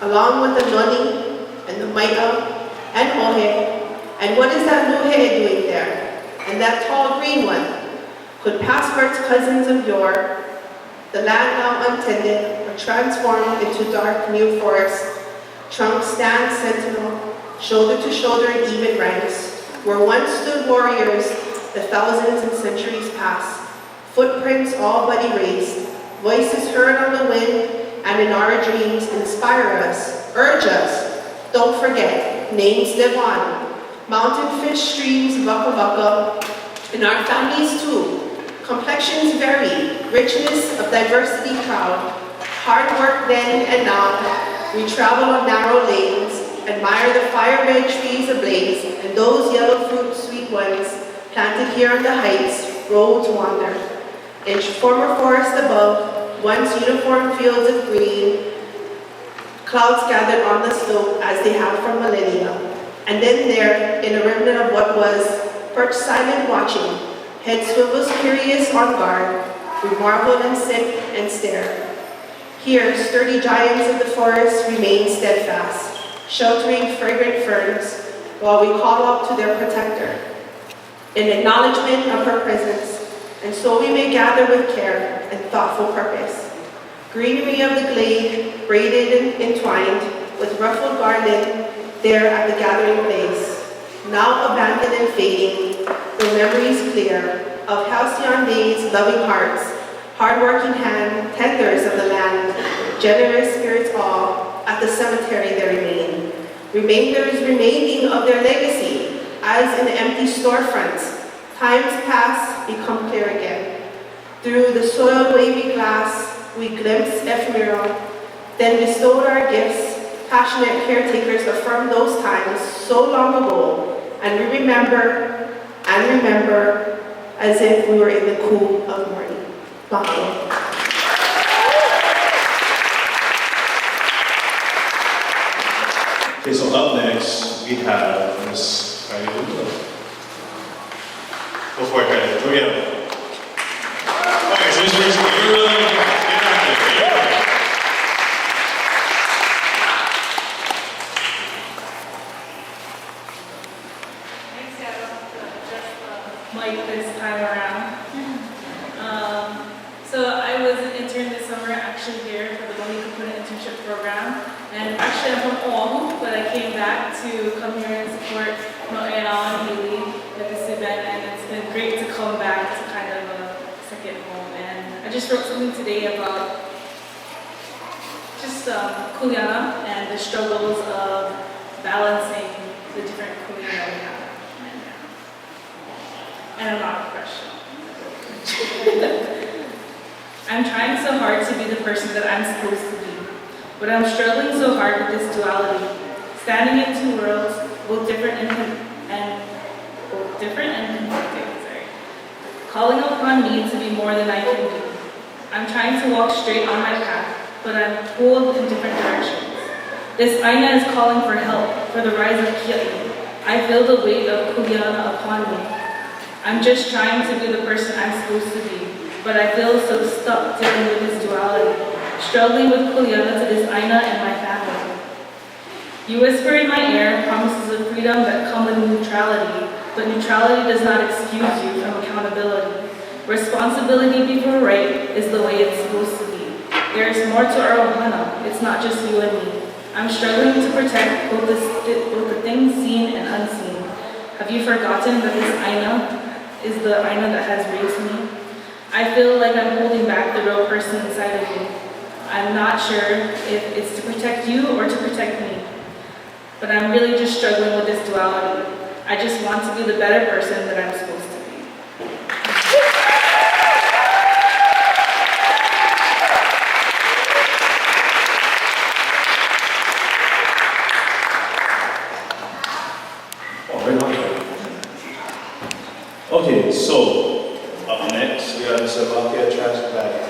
along with the noni and the maia and ohe. And what is that nuhe doing there? And that tall green one? Could Passport's cousins of yore, the land now untended, transformed into dark new forests, trunks stand sentinel, shoulder to shoulder in even ranks, where once stood warriors, the thousands and centuries past, footprints all but erased, voices heard on the wind and in our dreams inspire us, urge us, don't forget, names live on, mountain fish streams vaka vaka, in our families too, complexions vary, richness of diversity proud. Hard work then and now, we travel on narrow lanes, admire the fire-red trees ablaze, and those yellow fruit sweet ones planted here on the heights, roads wander. In former forest above, once uniform fields of green, clouds gathered on the slope as they have for millennia. And then there, in a remnant of what was, perched silent watching, head swivels curious on guard, we marvel and sit and stare. Here, sturdy giants of the forest remain steadfast, sheltering fragrant ferns, while we call out to their protector, in acknowledgement of her presence, and so we may gather with care and thoughtful purpose. Greenery of the glade, braided and entwined, with ruffled garland, there at the gathering place, now abandoned and fading, the memories clear of halcyon days, loving hearts, hard-working hand, tenders of the land, generous spirits all, at the cemetery they remain. Remainders remaining of their legacy, as in empty storefronts, times past become clear again. Through the soiled wavy glass, we glimpse ephemeral, then bestowed our gifts, passionate caretakers affirm those times so long ago, and we remember, as if we were in the cool of morning. Mahalo. Okay, so up next we have Miss Pa'auilo. Go for it, Kylie. Go get it. Alright, so Miss Pa'auilo, get active. Thanks, Adam, for just mic this time around. So I was an intern this summer actually here for the Money Component Internship Program. And actually I'm from Oahu, but I came back to come here and support No'ea and Haley at this event, and it's been great to come back to kind of a second home. And I just wrote something today about just kuleana and the struggles of balancing the different kuleana we have. And I'm not a professional. I'm trying so hard to be the person that I'm supposed to be, but I'm struggling so hard with this duality, standing in two worlds, both different and conflicting. Calling upon me to be more than I can be. I'm trying to walk straight on my path, but I'm pulled in different directions. This Aina is calling for help, for the rise of Kia'i. I feel the weight of kuleana upon me. I'm just trying to be the person I'm supposed to be, but I feel so stuck dealing with this duality, struggling with kuleana to this Aina and my family. You whisper in my ear promises of freedom that come with neutrality, but neutrality does not excuse you from accountability. Responsibility before right is the way it's supposed to be. There is more to our ohana, it's not just you and me. I'm struggling to protect both the things seen and unseen. Have you forgotten that this Aina is the Aina that has raised me? I feel like I'm holding back the real person inside of me. I'm not sure if it's to protect you or to protect me. But I'm really just struggling with this duality. I just want to be the better person that I'm supposed to be. Oh, very nice. Okay, so up next we have Mr. Vakia Transbaggy.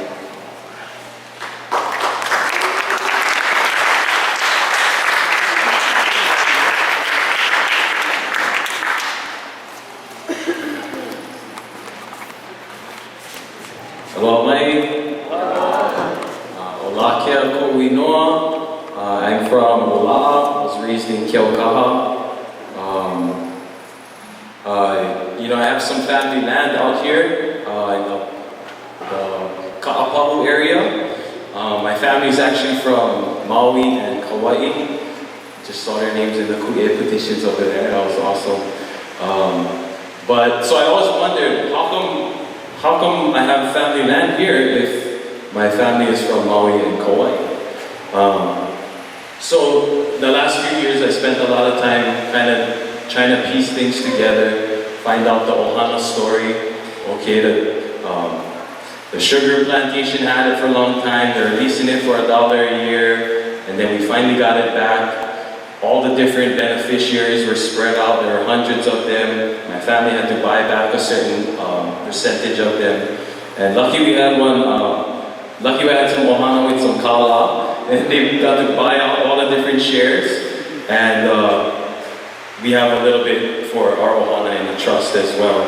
Aloha mai. Olakia Ko'inoa. I'm from Ola'a, was raised in Keawekane. I have some family land out here in the Ka'apahu area. My family is actually from Maui and Hawaii. Just saw their names in the ku'e petitions over there. That was awesome. So I always wondered, how come I have family land here if my family is from Maui and Kauai? So the last few years I spent a lot of time kind of trying to piece things together, find out the ohana story. Okay, the sugar plantation had it for a long time, they're releasing it for $1 a year, and then we finally got it back. All the different beneficiaries were spread out, there were hundreds of them. My family had to buy back a certain percentage of them. And lucky we had some ohana with some kala, and they got to buy out all the different shares. And we have a little bit for our ohana in the trust as well.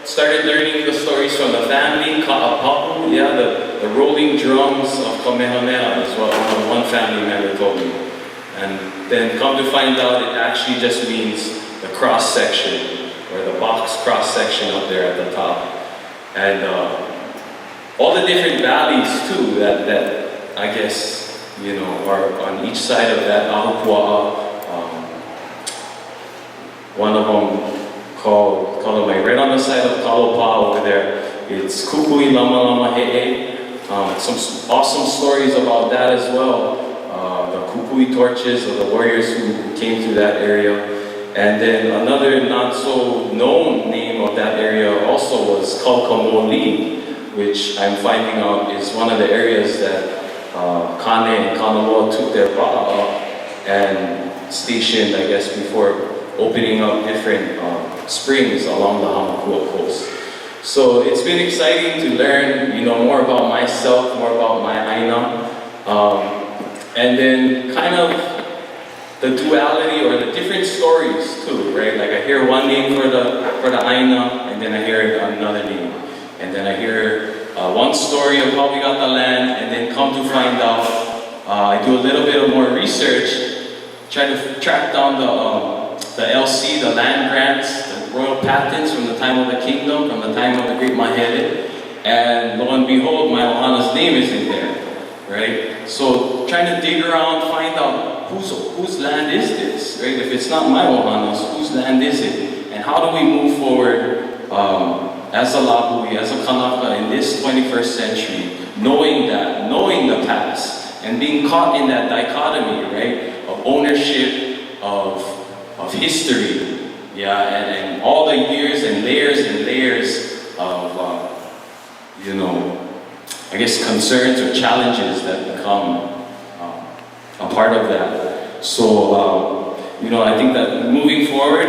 Started learning the stories from the family, ka'apahu, the rolling drums of Kamehameha is what one family member told me. And then come to find out it actually just means the cross section, or the box cross section up there at the top. And all the different valleys too that I guess, are on each side of that Ahupua'a. One of them called right on the side of Kalopa over there. It's Kukui Lama Lama He'e. Some awesome stories about that as well. The Kukui torches of the warriors who came through that area. And then another not so known name of that area also was Kaukamoli, which I'm finding out is one of the areas that Kane and Kanaloa took their pa'a and stationed, I guess, before opening up different springs along the Hamakua coast. So it's been exciting to learn, more about myself, more about my Aina. And then kind of the duality or the different stories too, right? Like I hear one name for the Aina, and then I hear another name. And then I hear one story of how we got the land, and then come to find out, I do a little bit of more research, try to track down the LC, the land grants, the royal patents from the time of the kingdom, from the time of the Great Mahele, and lo and behold, my ohana's name isn't there, right? So trying to dig around, find out whose land is this, right? If it's not my ohana's, whose land is it? And how do we move forward as a Lahui, as a Kanaka in this 21st century, knowing the past, and being caught in that dichotomy, right, of ownership, of history, yeah, and all the years and layers of, you know, I guess concerns or challenges that become a part of that. So, you know, I think that moving forward,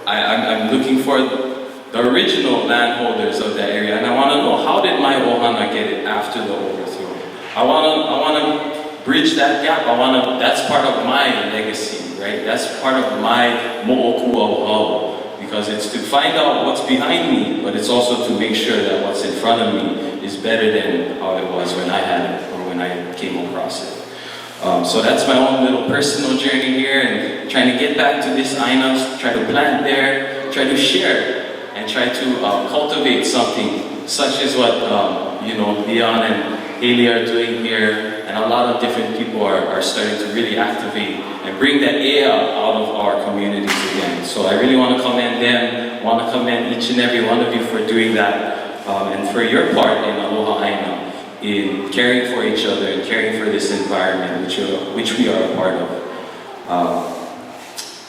I'm looking for the original landholders of that area, and I want to know, how did my ohana get it after the overthrow? I want to bridge that gap. That's part of my legacy, right? That's part of my mo'okua ohau, because it's to find out what's behind me, but it's also to make sure that what's in front of me is better than how it was when I had it, or when I came across it. So that's my own little personal journey here, and trying to get back to this Aina, try to plant there, try to share, and try to cultivate something such as what you know, Leon and Haley are doing here, and a lot of different people are starting to really activate and bring that air out of our communities again. So I really want to commend them, want to commend each and every one of you for doing that, and for your part in Aloha Aina, in caring for each other and caring for this environment which we are a part of.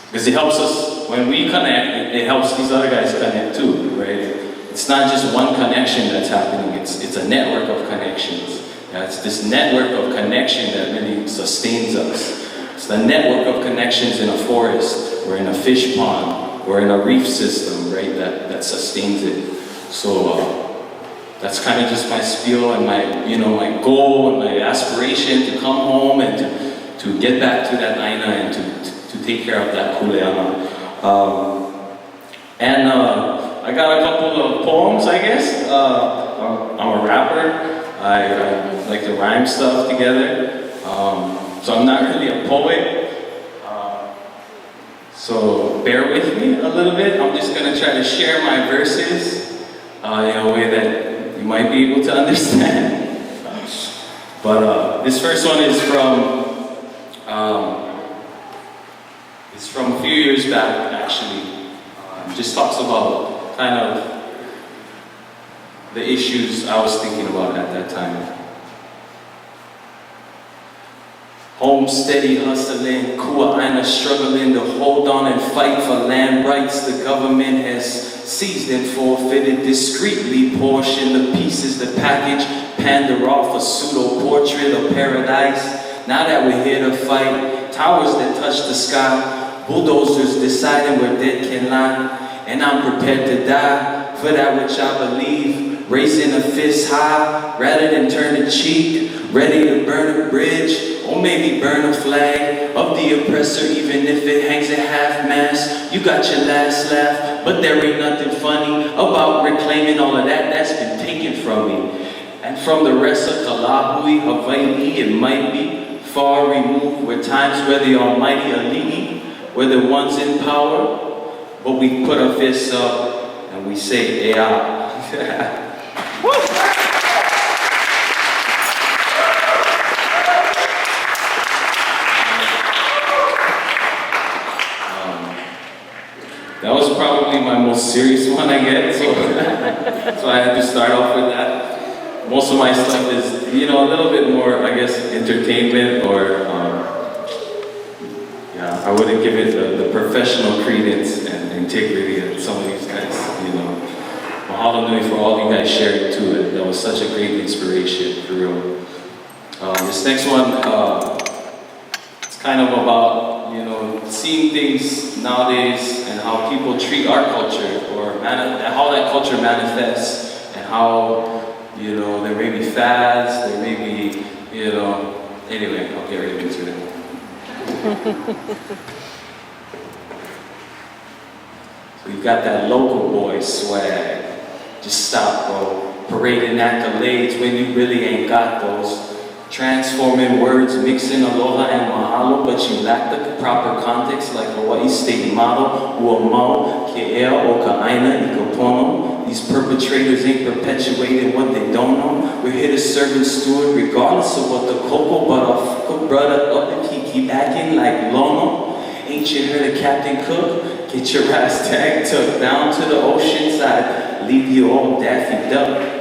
Because it helps us, when we connect, it helps these other guys connect too, right? It's not just one connection that's happening, it's a network of connections. Yeah, it's this network of connection that really sustains us. It's the network of connections in a forest, or in a fish pond, or in a reef system, right, that sustains it. So that's kind of just my spiel and my, you know, my goal and my aspiration to come home and to get back to that Aina and to take care of that kuleana. I got a couple of poems, I guess. I'm a rapper. I like to rhyme stuff together. So I'm not really a poet. So bear with me a little bit. I'm just gonna try to share my verses in a way that you might be able to understand. But this first one is from a few years back, actually. Just talks about kind of the issues I was thinking about at that time. Home steady hustling, Kua Aina struggling to hold on and fight for land rights the government has seized and forfeited, discreetly portion the pieces, the package, pander off a pseudo portrait of paradise. Now that we're here to fight, towers that touch the sky, bulldozers deciding where dead can lie, and I'm prepared to die for that which I believe, raising a fist high rather than turn a cheek, ready to burn a bridge, or maybe burn a flag of the oppressor, even if it hangs at half-mast. You got your last laugh, but there ain't nothing funny about reclaiming all of that that's been taken from me. And from the rest of Kalahui, Hawai'i, it might be far removed, where times where the almighty Ali'i, we're the ones in power, but we put our fists up and we say, Ea. That was probably my most serious one I get, so I had to start off with that. Most of my stuff is, you know, a little bit more, I guess, entertainment, or yeah, I wouldn't give it the professional credence and integrity that some of these guys, you know. Mahalo nui for all you guys sharing too. That was such a great inspiration, for real. This next one, it's kind of about, you know, seeing things nowadays and how people treat our culture, or how that culture manifests, and how, you know, there may be fads, there may be, you know, Anyway, I'll get right into it. So you got that local boy swag. Just stop, bro. Parading accolades when you really ain't got those. Transforming words, mixing aloha and mahalo, but you lack the proper context like Hawai'i state motto, ua mau, Keawekane-Stafford, Aina, ikapono. These perpetrators ain't perpetuating what they don't know. We're here to serve and steward regardless of what the cocoa butter brother up and keep acting like Lono. Ain't you heard of Captain Cook? Get your ass tag took down to the ocean side, leave you all Daffy Duck.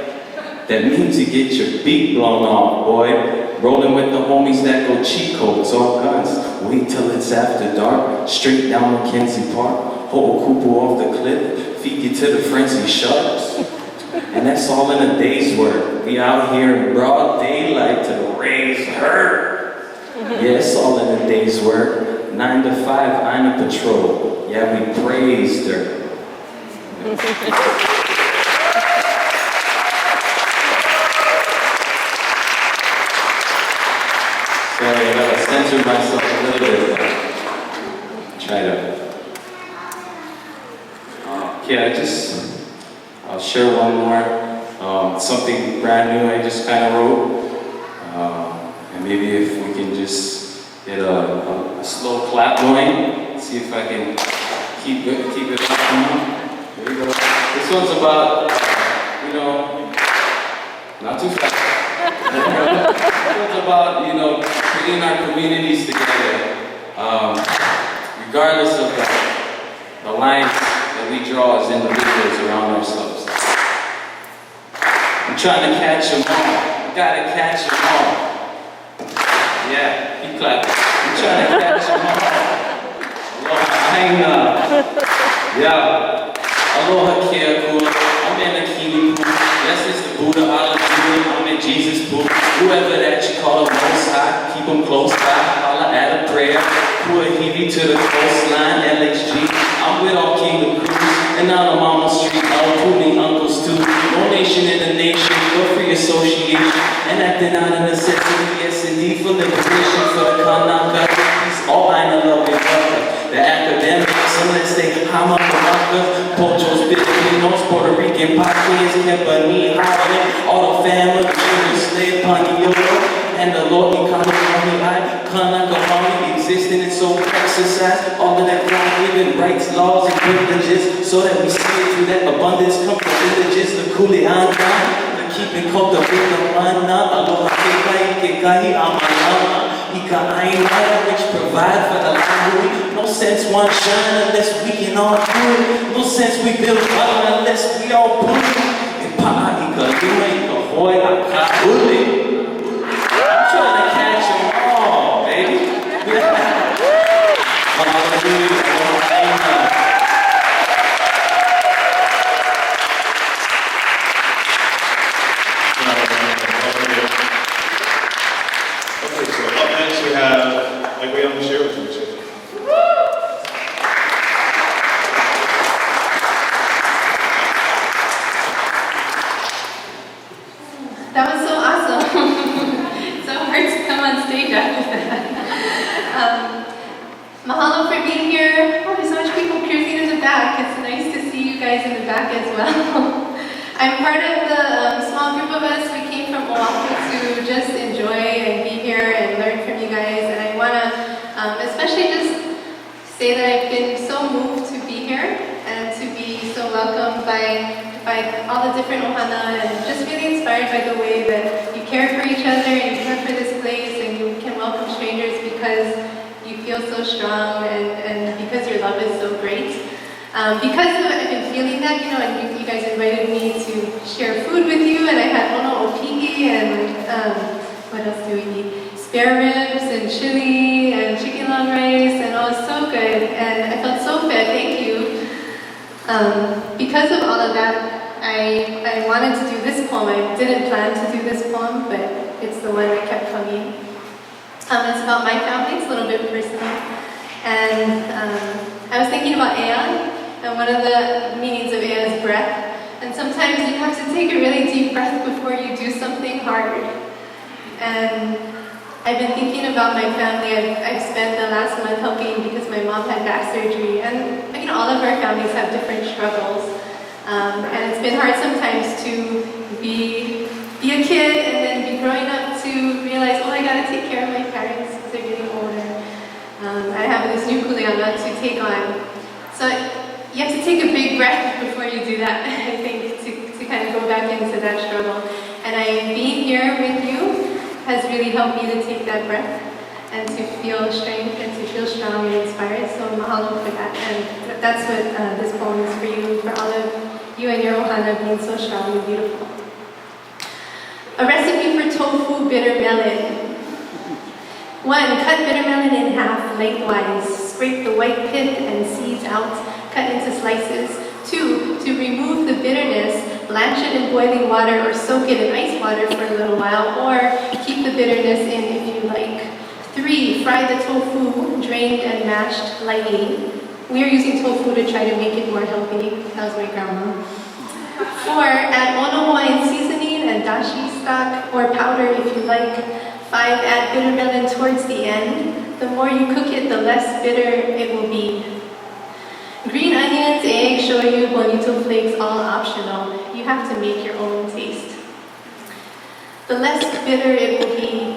That means you get your beak blown off, boy. Rolling with the homies that go cheat codes or guns. Wait till it's after dark, straight down Mackenzie Park. Ho'okupu off the cliff, feed you to the frenzy sharks. And that's all in a day's work. We out here in broad daylight till the rays hurt. Yeah, it's all in a day's work. 9 to 5, Aina patrol. Yeah, we praised her. Sorry, I gotta censor myself a little bit. Try to. I'll share one more. Something brand new I just kind of wrote. And maybe if we can just get a slow clap going. See if I can keep it up. There we go. This one's about, not too fast. It's about, bringing our communities together, regardless of the lines that we draw as individuals around ourselves. I'm trying to catch them all. I gotta catch them all. Yeah, keep clapping. I'm trying to catch them all. Aloha Aina. Yeah. Aloha Keakua. I'm in the Kili pool. Yes, it's the Buddha, Allah, I'm in Jesus pool. Whoever that you call them most high, keep them close by. Allah add a prayer. Puahivi to the coastline, LHG. I'm with all Kingdom Crews. And out on Mama Street, all Puni uncles too. No nation in the nation, but free association. And acting out of necessity, yes indeed, for liberation, for the Kanaka. He's all Aina loving brother. The academics, and let's say Hamakua, Pochos, Filipinos, Puerto Rican, Paquias, Kempani, Hawai'i, all the family, children, slave, Pa'auilo, and the Lord Hongwanji, Kanaka, existing and so exercise all of that God-given rights, laws, and privileges, so that we see it through that abundance come from villages, the Kuleana, the keeping cultivating the mana, Aloha Kekai, Amana, Ika Aina, which provide for the livelihood. No sense one shine unless we can all do it. No sense we build power unless we all put it. And Pa'auilo Hongwanji, I'm trying to catch them all, baby. Hallelujah, Aloha Aina. Okay, so up next we have, like we have to share with you. That was so awesome. So hard to come on stage after that. Mahalo for being here. Oh, there's so much people cruising in the back. It's nice to see you guys in the back as well. I'm part of the small group of us. We came from Oahu to just enjoy and be here and learn from you guys. And I want to especially just say that I've been so moved to be here and to be so welcomed by all the different ohana, and just really inspired by the way that you care for each other and you care for this place and you can welcome strangers because you feel so strong and because your love is so great. Because I've been feeling that, and you guys invited me to share food with you, and I had ono opiki and what else do we eat? Spare ribs and chili and chicken long rice, and it was so good and I felt so fed, thank you. Because of all of that, I wanted to do this poem. I didn't plan to do this poem, but it's the one that kept coming. It's about my family, it's a little bit personal. And I was thinking about Ea, and one of the meanings of Ea is breath. And sometimes you have to take a really deep breath before you do something hard. And I've been thinking about my family. I've spent the last month helping because my mom had back surgery, and all of our families have different struggles. And it's been hard sometimes to be a kid and then be growing up to realize, oh, I gotta take care of my parents because they're getting older. I have this new kuleana to take on. So you have to take a big breath before you do that, I think, to kind of go back into that struggle. And being here with you has really helped me to take that breath and to feel strength and to feel strong and inspired. So mahalo for that. And that's what this poem is for you, for all of you and your ohana being so strong and beautiful. A recipe for tofu bitter melon. 1. Cut bitter melon in half lengthwise. Scrape the white pith and seeds out. Cut into slices. 2. To remove the bitterness, blanch it in boiling water or soak it in ice water for a little while, or keep the bitterness in if you like. 3. Fry the tofu, drained and mashed lightly. We are using tofu to try to make it more healthy. That was my grandma. 4. Add ono Hawaiian seasoning and dashi stock or powder if you like. 5. Add bitter melon towards the end. The more you cook it, the less bitter it will be. Green onions, egg, shoyu, bonito flakes, all optional. You have to make your own taste. The less bitter it will be.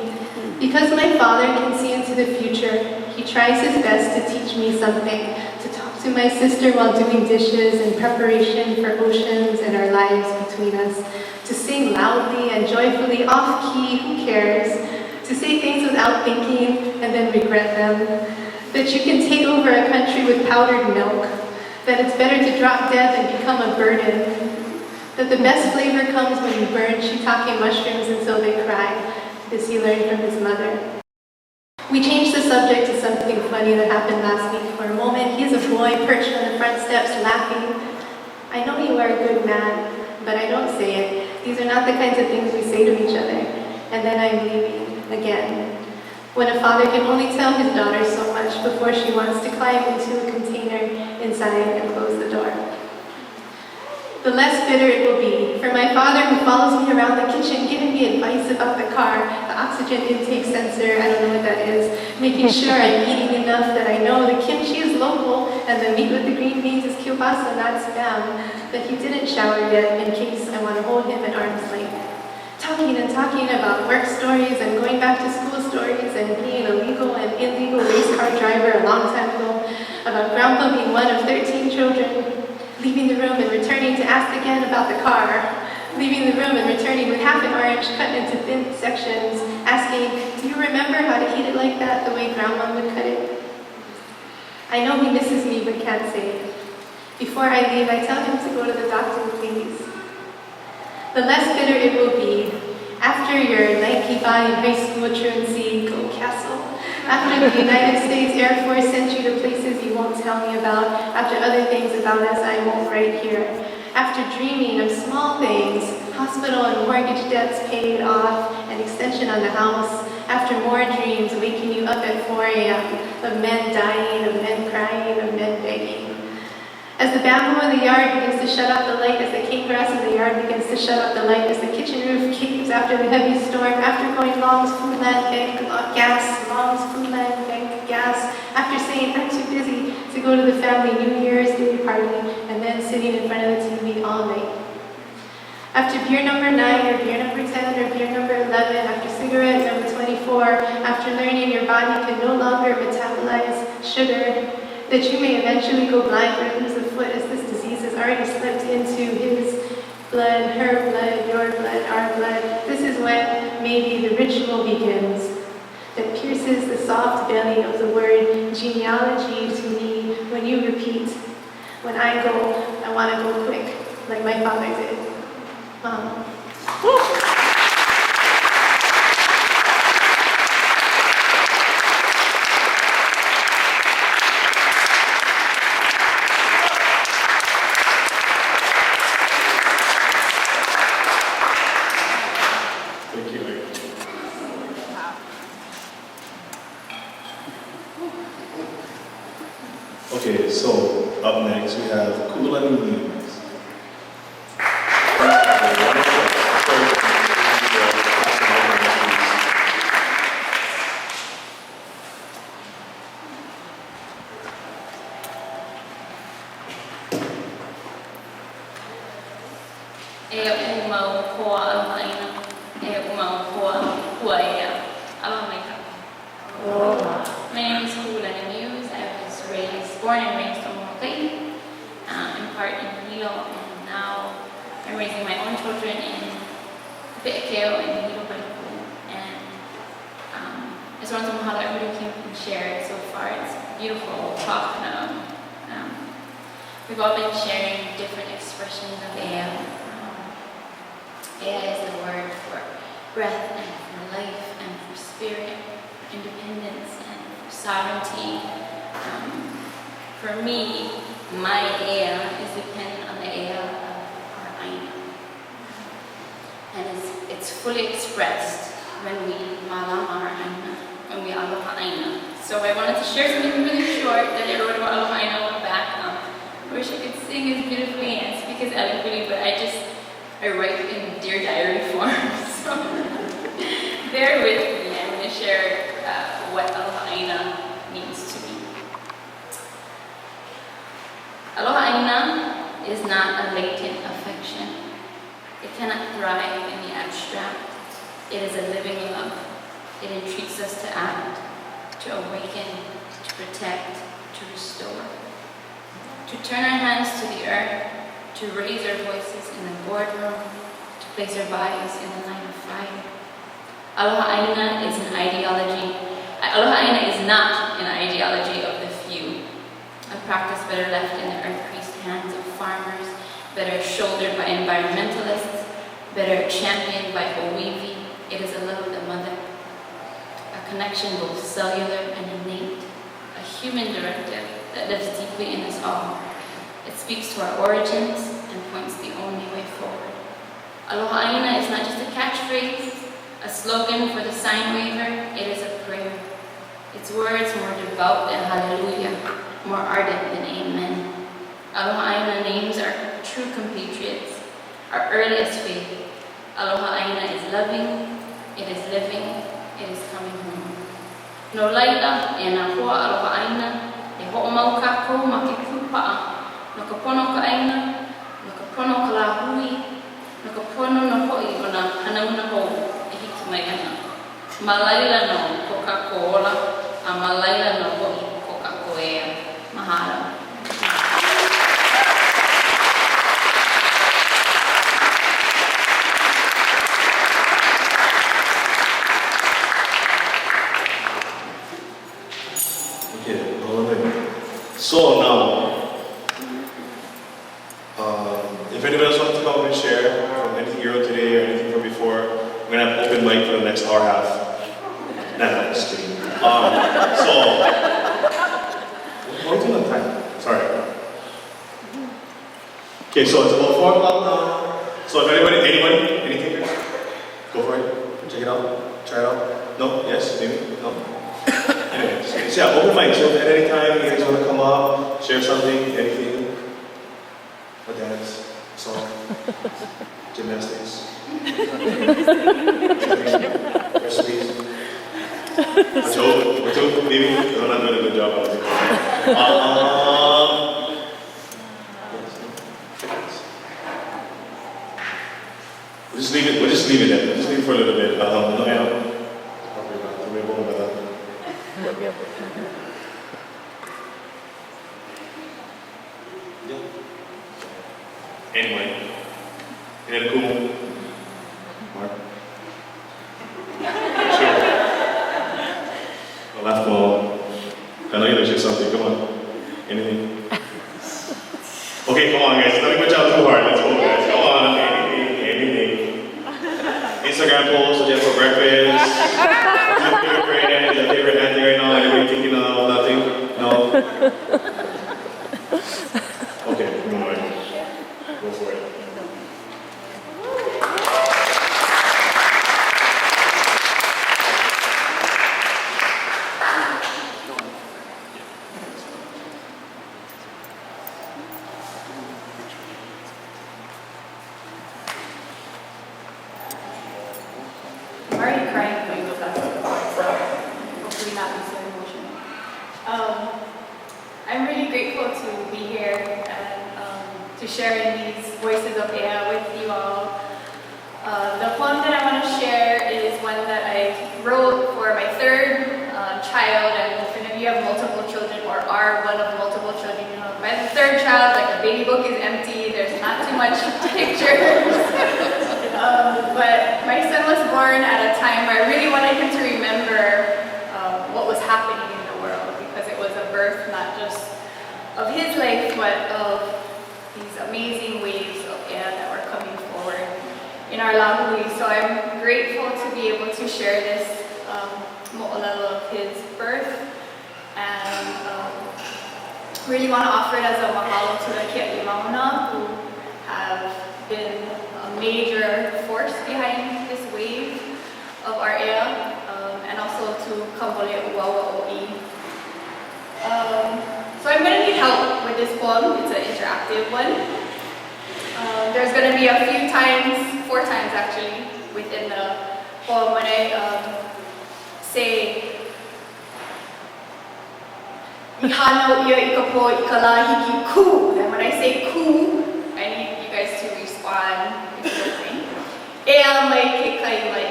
Because my father can see into the future, he tries his best to teach me something, to talk to my sister while doing dishes in preparation for oceans and our lives between us, to sing loudly and joyfully off-key, who cares, to say things without thinking and then regret them, that you can take over a country with powdered milk, that it's better to drop dead than become a burden, that the best flavor comes when you burn shiitake mushrooms until they cry. This he learned from his mother. We changed the subject to something funny that happened last week. For a moment, he is a boy perched on the front steps laughing. I know you are a good man, but I don't say it. These are not the kinds of things we say to each other. And then I'm leaving again. When a father can only tell his daughter so much before she wants to climb into a container inside and close the door. The less bitter it will be. For my father who follows me around the kitchen giving me advice about the car, the oxygen intake sensor, I don't know what that is, making sure I'm eating enough that I know the kimchi is local and the meat with the green beans is kielbasa, not spam, that he didn't shower yet in case I want to hold him at arm's length. Talking and talking about work stories and going back to school stories and being a legal and illegal race car driver a long time ago, about grandpa being one of 13 children, leaving the room and returning to ask again about the car, leaving the room and returning with half an orange cut into thin sections, asking, do you remember how to eat it like that, the way grandma would cut it? I know he misses me but can't say it. Before I leave, I tell him to go to the doctor, please. The less bitter it will be. After your Nike body high school truancy, go Castle. After the United States Air Force sent you to places you won't tell me about. After other things about us I won't write here. After dreaming of small things, hospital and mortgage debts paid off, an extension on the house. After more dreams, waking you up at 4 a.m. of men dying, of men crying, of men begging. As the bamboo in the yard begins to shut out the light, as the cane grass in the yard begins to shut out the light, as the kitchen roof caves after the heavy storm, after going Long's Food Land Bank gas, Long's Food Land Bank gas, after saying I'm too busy to go to the family New Year's Day party, and then sitting in front of the TV all night. After beer number 9, or beer number 10, or beer number 11, after cigarette number 24, after learning your body can no longer metabolize sugar, that you may eventually go blind or lose a foot as this disease has already slipped into his blood, her blood, your blood, our blood. This is when maybe the ritual begins that pierces the soft belly of the word genealogy to me when you repeat, when I go, I want to go quick, like my father did. Mom. Okay, so up next we have Kulani News. children in Pe'ekeo and Hilopaliku. And I just want to know how everybody came and shared so far. It's beautiful talk. We've all been sharing different expressions of Ea. Ea is the word for breath and for life and for spirit, for independence and for sovereignty. For me, my Ea is dependent on the Ea of our Aina. And it's fully expressed when we malama our Aina, when we Aloha Aina. So I wanted to share something really short that I wrote about Aloha Aina on the back. I wish I could sing as beautifully and speak as eloquently, but I write in Dear Diary form. So bear with me. I'm going to share what Aloha Aina means to me. Aloha Aina is not a latent affection. It cannot thrive in the abstract. It is a living love. It entreats us to act, to awaken, to protect, to restore. To turn our hands to the earth, to raise our voices in the boardroom, to place our bodies in the line of fire. Aloha Aina is an ideology. Aloha Aina is not an ideology of the few. A practice better left in the earth-creased hands of farmers, better shouldered by environmentalists, better championed by Owiwi. It is a love of the mother. A connection both cellular and innate. A human directive that lives deeply in us all. It speaks to our origins and points the only way forward. Aloha Aina is not just a catchphrase, a slogan for the sign waver, it is a prayer. Its words more devout than hallelujah, more ardent than amen. Aloha Aina names our true compatriots, our earliest faith. Aloha Aina is loving, it is living, it is coming home. No laila e na hoa Aloha Aina, e ho'omau kākou ma ke kūpa'a, no ka pono ka aina, no ka pono ka lahui, no ka pono no ho'i o na hanauna hou e hiki mai ana. Malaila no ko kākou ola, a malaila no ho'i ko kākou ea. Mahalo. So now, if anybody else wants to come and share from anything you wrote today or anything from before, we're going to have open mic for the next hour and a half. No, just kidding. What are we doing on time? Sorry. Okay, so it's about 4 o'clock now. So if anybody, anything? Go for it. Check it out. Try it out. No? Yes? Maybe? No? Anyway, so yeah, open mic. So at any time you guys want to come up, share something, anything, a dance, song, gymnastics, recipes. A joke, maybe. I'm not doing a good job. We'll just leave it. We'll just leave it there. We'll just leave it for a little bit. Anyway, any other cool? Mark? Sure. The last ball. I know you're gonna share something. Come on. Anything? Okay, come on, guys. Let me put y'all too hard. Let's go, guys. Come on. Anything. Instagram post, what you have for breakfast. Your favorite friend, your favorite auntie right now, and you're thinking of nothing? No? Okay, come on. Go for it. I'm already crying for you so hopefully not be so emotional. I'm really grateful to be here and to share in these voices of Ea with you all. The poem that I want to share is one that I wrote for my third child, and if any of you have multiple children or are one of multiple children, you know, my third child, like the baby book is empty, there's not too much pictures. born at a time where I really wanted him to remember what was happening in the world, because it was a birth not just of his life, but of these amazing waves of air that were coming forward in our lahui. So I'm grateful to be able to share this mo'olelo of his birth, and really want to offer it as a mahalo to the Kea'i Mauna, who have been a major force behind this wave of our air, and also to Kambole Uwawa O'i. So I'm going to need help with this poem. It's an interactive one. There's going to be a few times, 4 times actually, within the poem when I say Ihano ia ikapo ikalahiki ku. And when I say ku, I need you guys to respond if you're listening. Ea mai ke kai mai.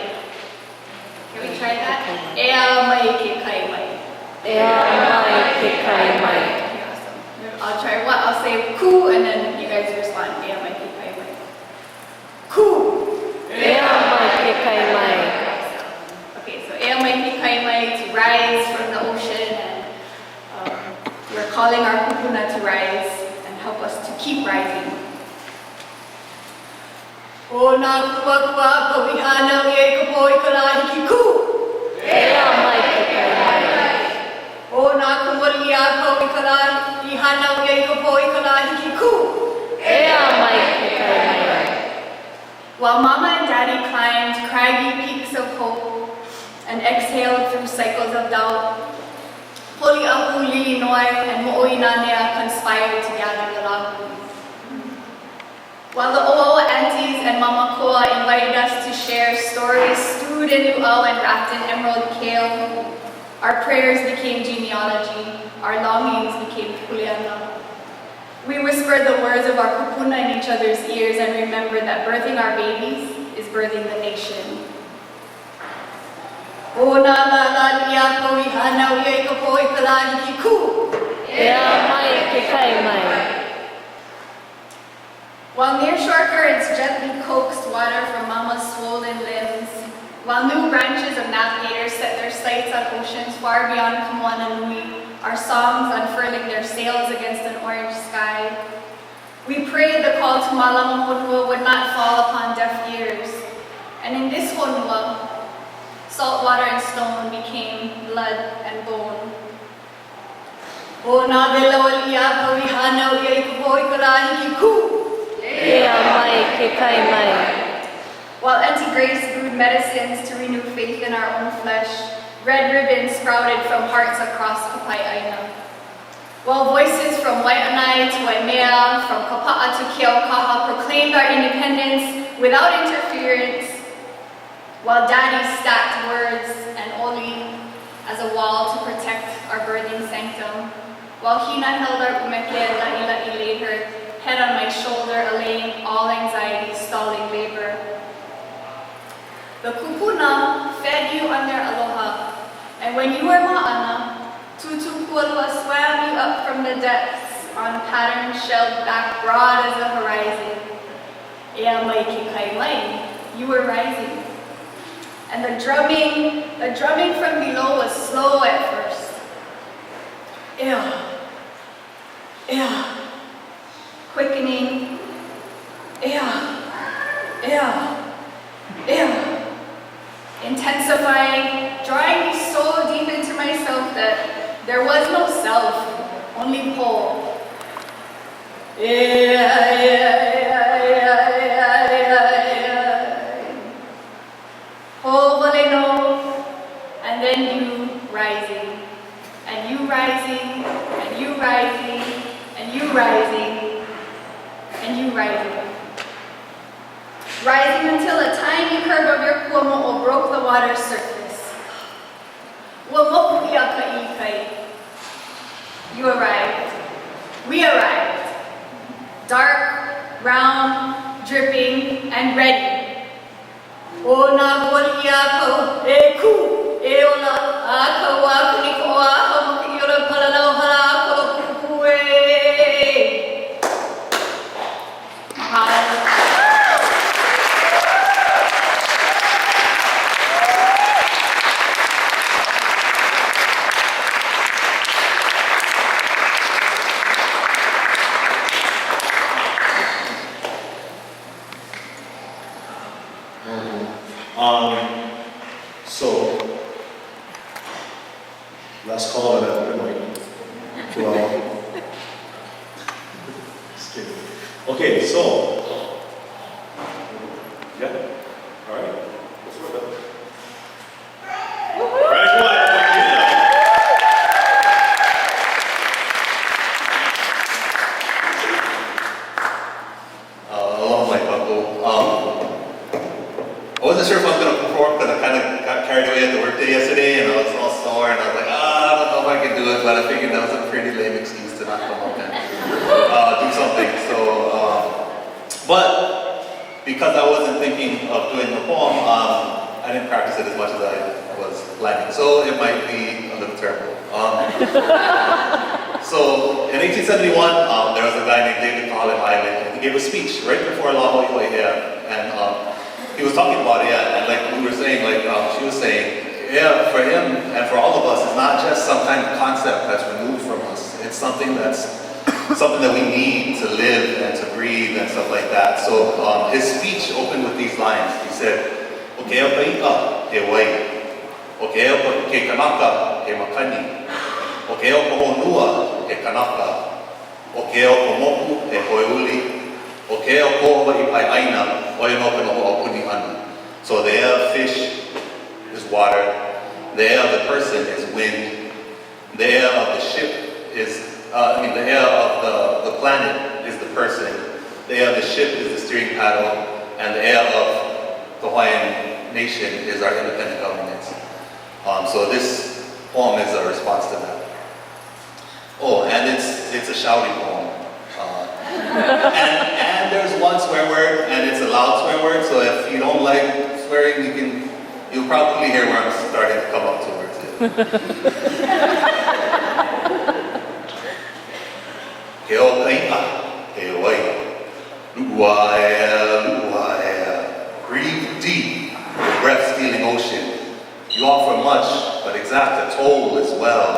Can we try that? Ea mai ke kai mai. Ea mai ke kai mai. I'll try what? I'll say ku, and then you guys respond. Ea mai ke kai mai. Ku. Ea mai ke kai mai. Okay, so ea mai ke kai mai, to rise from the ocean, and we're calling our kupuna to rise and help us to keep rising. O nā kua kua pawihana ia ikapo ikalahiki ku. Ea mai ke kai mai. O nā kumoli ia pawihana ia ikapo ikalahiki ku. Ea mai ke kai mai. While Mama and Daddy climbed craggy peaks of hope and exhaled through cycles of doubt, Poli Apu, Lilinoi, and Mo'oinanea conspired to gather the lahu. While the O'o aunties and Hamakua invited us to share stories stewed in luau and wrapped in emerald kale, our prayers became genealogy, our longings became kuleana. We whispered the words of our kupuna in each other's ears and remembered that birthing our babies is birthing the nation. O nā lala ia pawihana ia ikapo ikalahiki ku. Ea mai ke kai mai. While nearshore currents gently coaxed water from Mama's swollen limbs, while new branches of navigators set their sights on oceans far beyond Kamoananui, our songs unfurling their sails against an orange sky, we prayed the call to Malama Honua would not fall upon deaf ears. And in this Honua, salt water and stone became blood and bone. O nā vela ia pawihana ia ikapo ikalahiki ku. Ea mai ke kai mai. While Auntie Grace brewed medicines to renew faith in our own flesh, red ribbons sprouted from hearts across Hawai'i Aina. While voices from Wai'anae to Waimea, from Kapa'a to Keaukaha proclaimed our independence without interference, while Daddy stacked words and oli as a wall to protect our birthing sanctum, while Hina held our umeke and La'ila'i laid her head on my shoulder, allaying all anxiety, stalling labor. The kupuna fed you on their aloha, and when you were ma'ana, Tutu Kualua swam you up from the depths on patterns shelled back broad as the horizon. Ea mai ke kai mai, you were rising. And the drumming from below was slow at first. Ea, ea, quickening. Ea, ea, ea. Intensifying, drawing me so deep into myself that there was no self, only pole. And then you rising, and you rising, and you rising, and you rising, and you rising. Rising until a tiny curve of your kuamo'o broke the water's surface. You arrived. We arrived. Dark, round, dripping, and ready. O nā golia ko e ku e ola a ka wa kuniko a hamuki ora palalau hala ko kupue. Mahalo. Last call on that, like, well, just kidding. Okay, so, yeah, all right. Let's work that. Graduate, Aloha my couple. I wasn't sure if I was going to perform because I kind of got carried away at the workday yesterday and I was all sore and I was like, I don't know if I can do it, but I figured that was a pretty lame excuse to not come up and do something. So, but because I wasn't thinking of doing the poem, I didn't practice it as much as I was planning. So it might be a little terrible. So in 1871, there was a guy named David Hawai'i Aina, and he gave a speech right before Aloha Aina, and he was talking about it, and like we were saying, like she was saying, yeah, for him and for all of us, it's not just some kind of concept that's removed from us. It's something that we need to live and to breathe and stuff like that. So his speech opened with these lines. He said, "Okeo kaika he Hawai'i, okeo ke kanaka he makani, okeo kohonua he kanaka, okeo komoku he hoiuli, okeo koho I Pa'aina oinoka no ho'opuni ana." So the air of fish is water, the air of the person is wind, the air of the ship is, the air of the planet is the person, the air of the ship is the steering paddle, and the air of the Hawaiian nation is our independent government. So this poem is a response to that. Oh, and it's a shouty poem. And there's one swear word, and it's a loud swear word, so if you don't like swearing, you'll probably hear where I'm starting to come up towards it. Ke o kaika, he Hawai'i, lu'uaea, breathe deep, the breath-stealing ocean. You offer much, but exact a toll as well.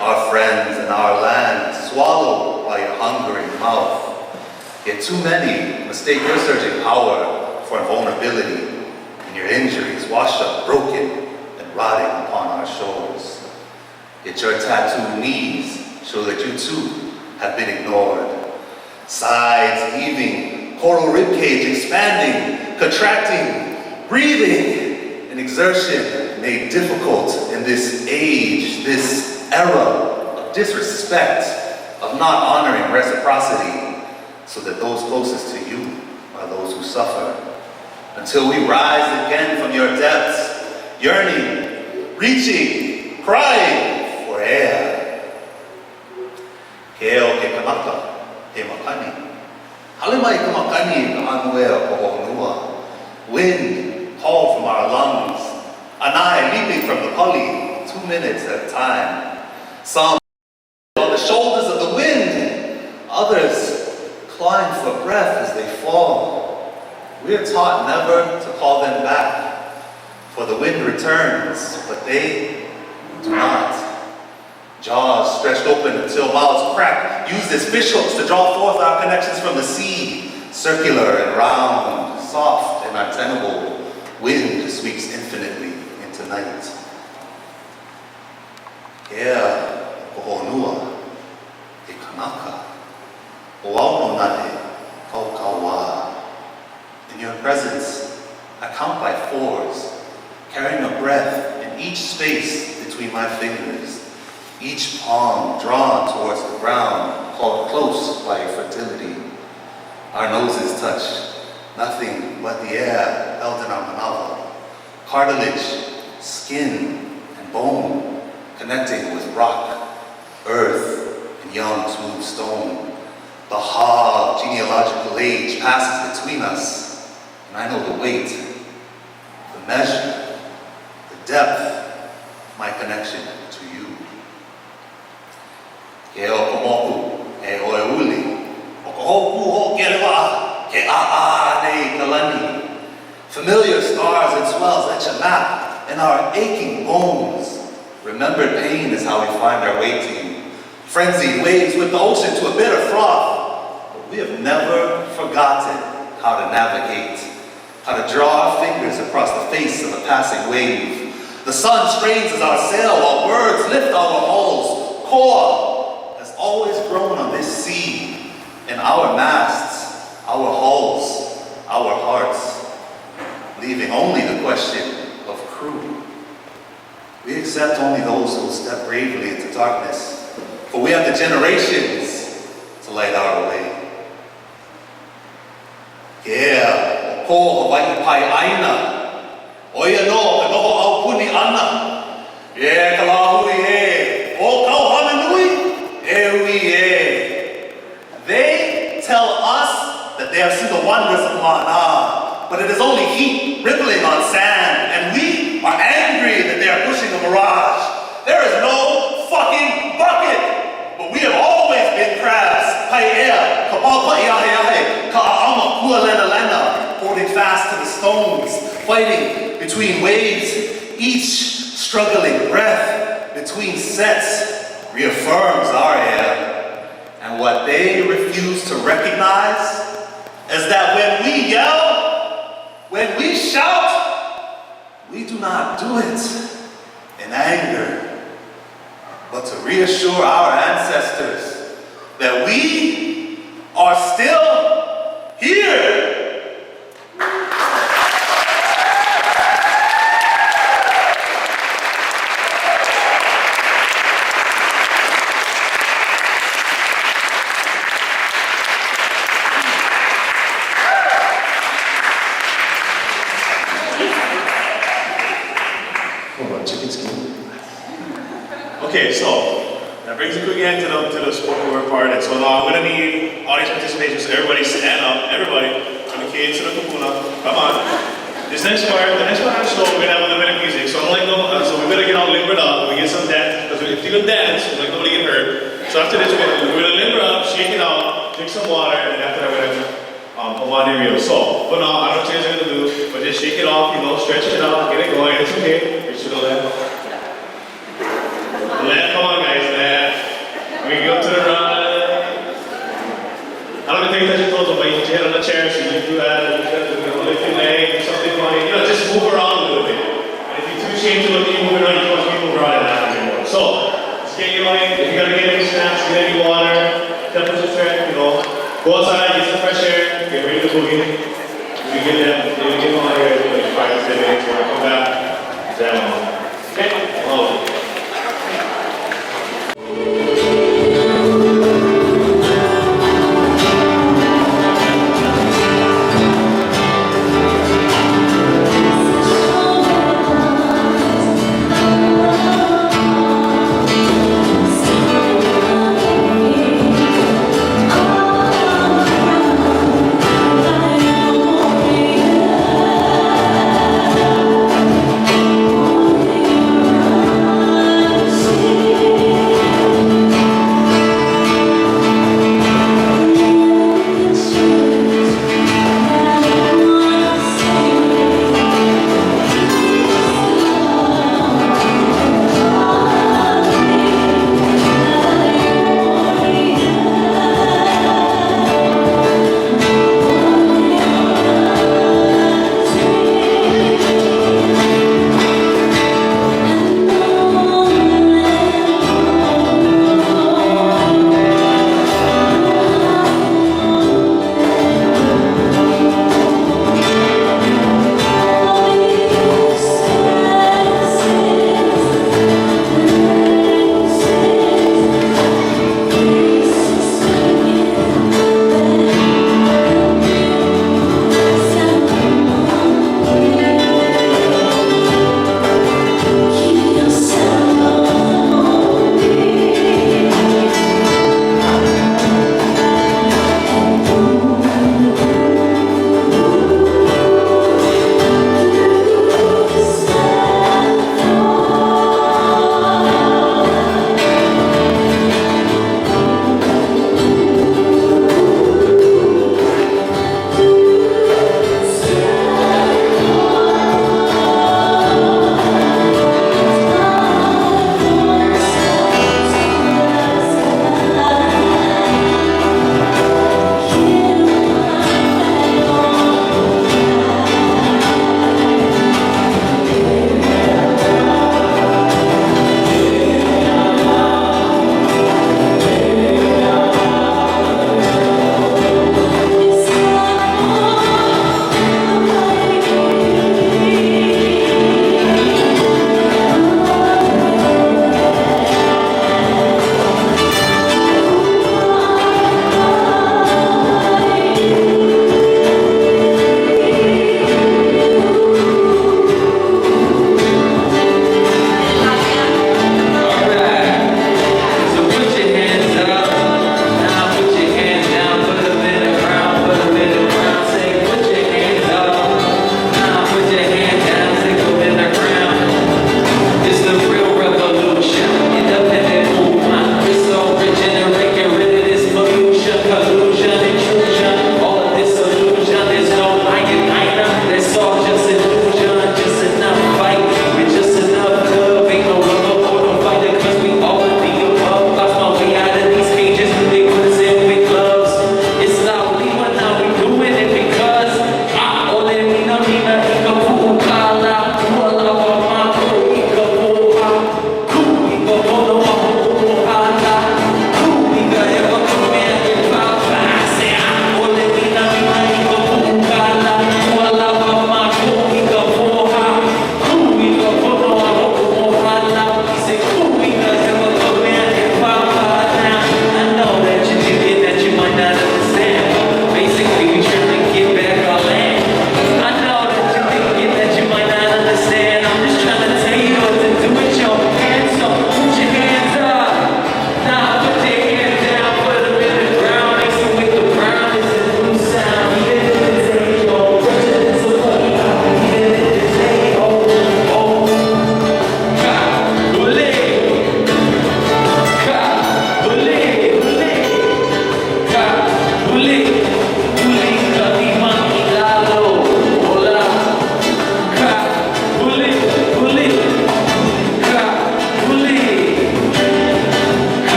Our friends and our land, swallowed by your hungering mouth. Yet too many mistake your surging power for vulnerability, and your injuries wash up broken and rotting upon our shores. Yet your tattooed knees show that you too have been ignored. Sides heaving, coral ribcage expanding, contracting, breathing, an exertion made difficult in this age, this era of disrespect, of not honoring reciprocity, so that those closest to you are those who suffer. Until we rise again from your depths, yearning, reaching, crying for air. Keo ke kanaka, he makani. Halimai ka makani ka anuea ko honua. Wind, call from our lungs. Anai leaping from the pali, 2 minutes at a time. Some on the shoulders of the wind, others clawing for breath as they fall. We are taught never to call them back, for the wind returns, but they do not. Jaws stretched open until mouths crack, used as fish hooks to draw forth our connections from the sea, circular and round, soft and untenable. Wind sweeps infinitely into night. Yeah, kohonua, e kanaka, oauno nade, kaukawa. In your presence, I count by fours, carrying a breath in each space between my fingers, each palm drawn towards the ground, called close by your fertility. Our noses touch, nothing but the air held in our manawa, cartilage, skin, and bone, connecting with rock, earth, and young smooth stone. The ha genealogical age passes between us, and I know the weight, the measure, the depth of my connection to you. Ke o komoku e hoiuli, o kohoku ho ke lewa, ke a nei kalani. Familiar scars and swells etch a map in our aching bones. Remembered pain is how we find our way to you. Frenzied waves with the ocean to a bitter froth. But we have never forgotten how to navigate, how to draw our fingers across the face of a passing wave. The sun strains as our sail while birds lift our hulls. Koa has always grown on this sea, and our masts, our hulls, our hearts, leaving only the question of crew. We accept only those who will step bravely into darkness, for we have the generations to light our way. Yeah, ko Hawai'i Aina, oia no ka noho au puni ana. Yeah, ka lahui e, o kau hana nui, e ui e. They tell us that they have seen the wonders of Mana, but it is only heat rippling on sand, and we are angry that they are pushing a mirage. There is no fucking bucket, but we have always been crabs. Haia, ka papa iahe, ka Hamakua lena, holding fast to the stones, fighting between waves, each struggling breath between sets reaffirms our air. And what they refuse to recognize is that when we yell, when we shout, we do not do it in anger, but to reassure our ancestors that we are still here. Okay, so that brings a quick end to the spoken word part. And so now I'm going to need audience participation. So everybody stand up. Everybody. From the kids to the kupuna. Come on. This next part, the next part of the show, we're going to have a little bit of music. So I'm like, so we better get all limbered up. We get some dance. Because if you can dance, like nobody get hurt. So after this, we're going to limber up, shake it out, drink some water, and after that, we're going to Hawai'i Rio. So, but no, I don't know what you guys are going to do, but just shake it off, stretch it out, get it going. It's okay. Reach to the left. Left, come on guys, left. We go to the right. I don't think that you told them, but you put your head on the chair, so you do that, lift your leg, do something funny, just move around a little bit. And if you're too ashamed to look at you moving around, you can't keep moving around and laughing anymore. So, let's get you going. If you gotta get any snacks, get any water, temperature check, go outside, get some fresh air, get ready to boogie. We get them, we get them on here, like 5 to 10 minutes, we're gonna come back, jam on. Okay, well. Oh,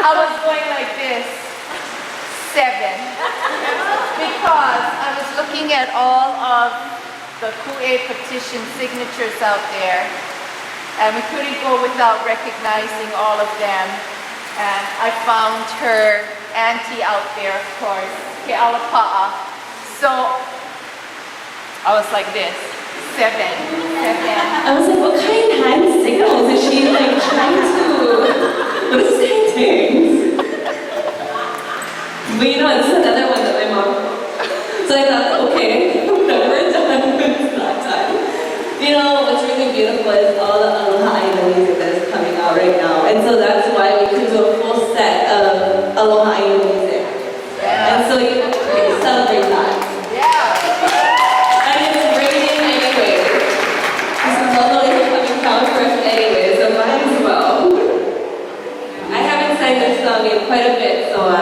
I was going like this, 7. Because I was looking at all of the Ku'e petition signatures out there, and we couldn't go without recognizing all of them. And I found her auntie out there, of course, Keawekane. So I was like this, 7. I was like, what kind of hand signals is she like trying to, what is she doing? But you know, it's another one that my mom, so I thought, okay, we're done with that time. You know, what's really beautiful is all the Aloha Aina music that is coming out right now. And so that's why we could do a full set of Aloha Aina music. And so you know, we can celebrate that. And it's raining anyway. This is all the way coming down for us anyway, so might as well. I haven't sang this song in quite a bit, so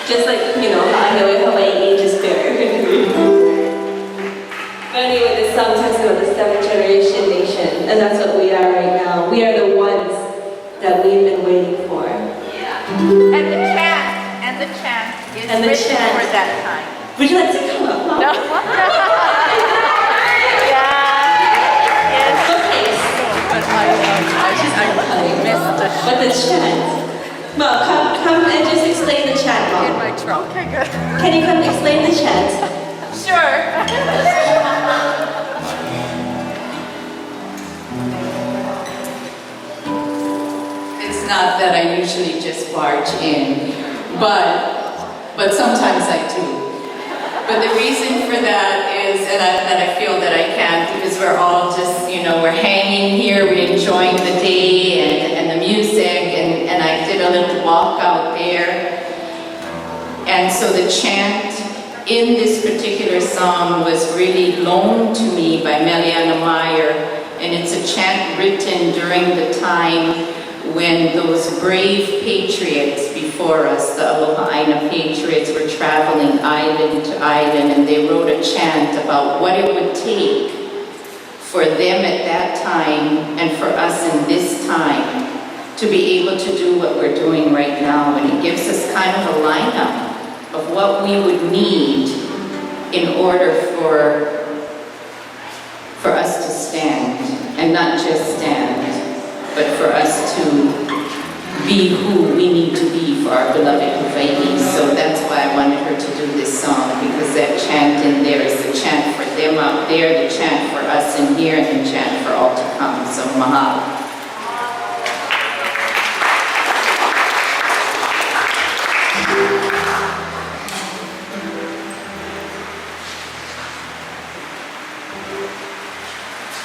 just like, you know, how I know Hawaii just bear with me. But anyway, this song talks about the 7th generation nation, and that's what we are right now. We are the ones that we've been waiting for. Yeah. And the chant is written for that time. Would you like to come up? No. Yes. Okay. But the chant. Well, come and just explain the chant, Mom. In my trunk. Okay, good. Can you come explain the chant? Sure. It's not that I usually just barge in, but sometimes I do. But the reason for that is, and I feel that I can't, because we're all just, you know, we're hanging here, we're enjoying the day and the music, and I did a little walk out there. And so the chant in this particular song was really loaned to me by Meliana Meyer, and it's a chant written during the time when those brave patriots before us, the Aloha Aina patriots, were traveling island to island, and they wrote a chant about what it would take for them at that time and for us in this time to be able to do what we're doing right now. And it gives us kind of a lineup of what we would need in order for us to stand, and not just stand, but for us to be who we need to be for our beloved Hawai'i. So that's why I wanted her to do this song, because that chant in there is the chant for them out there, the chant for us in here, and the chant for all to come. So mahalo.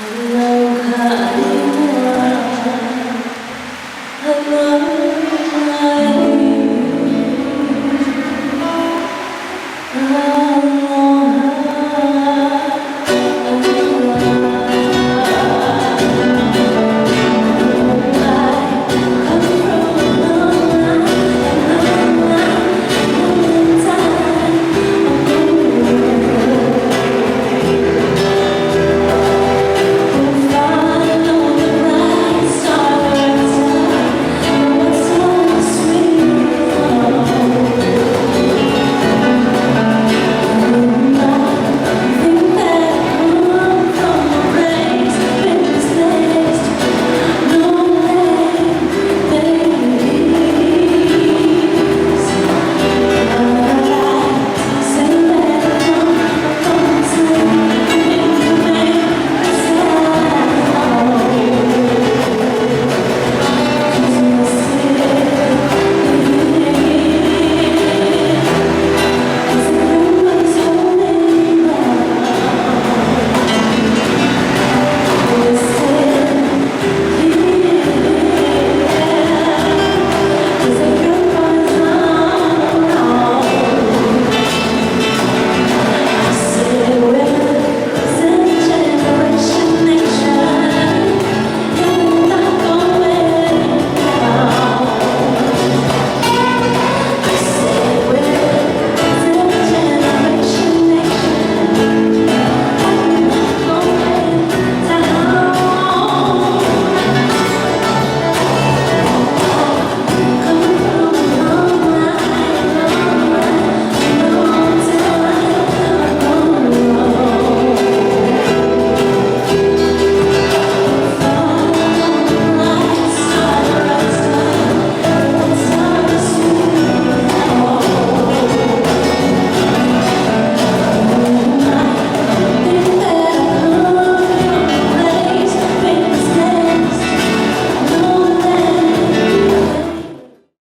Aloha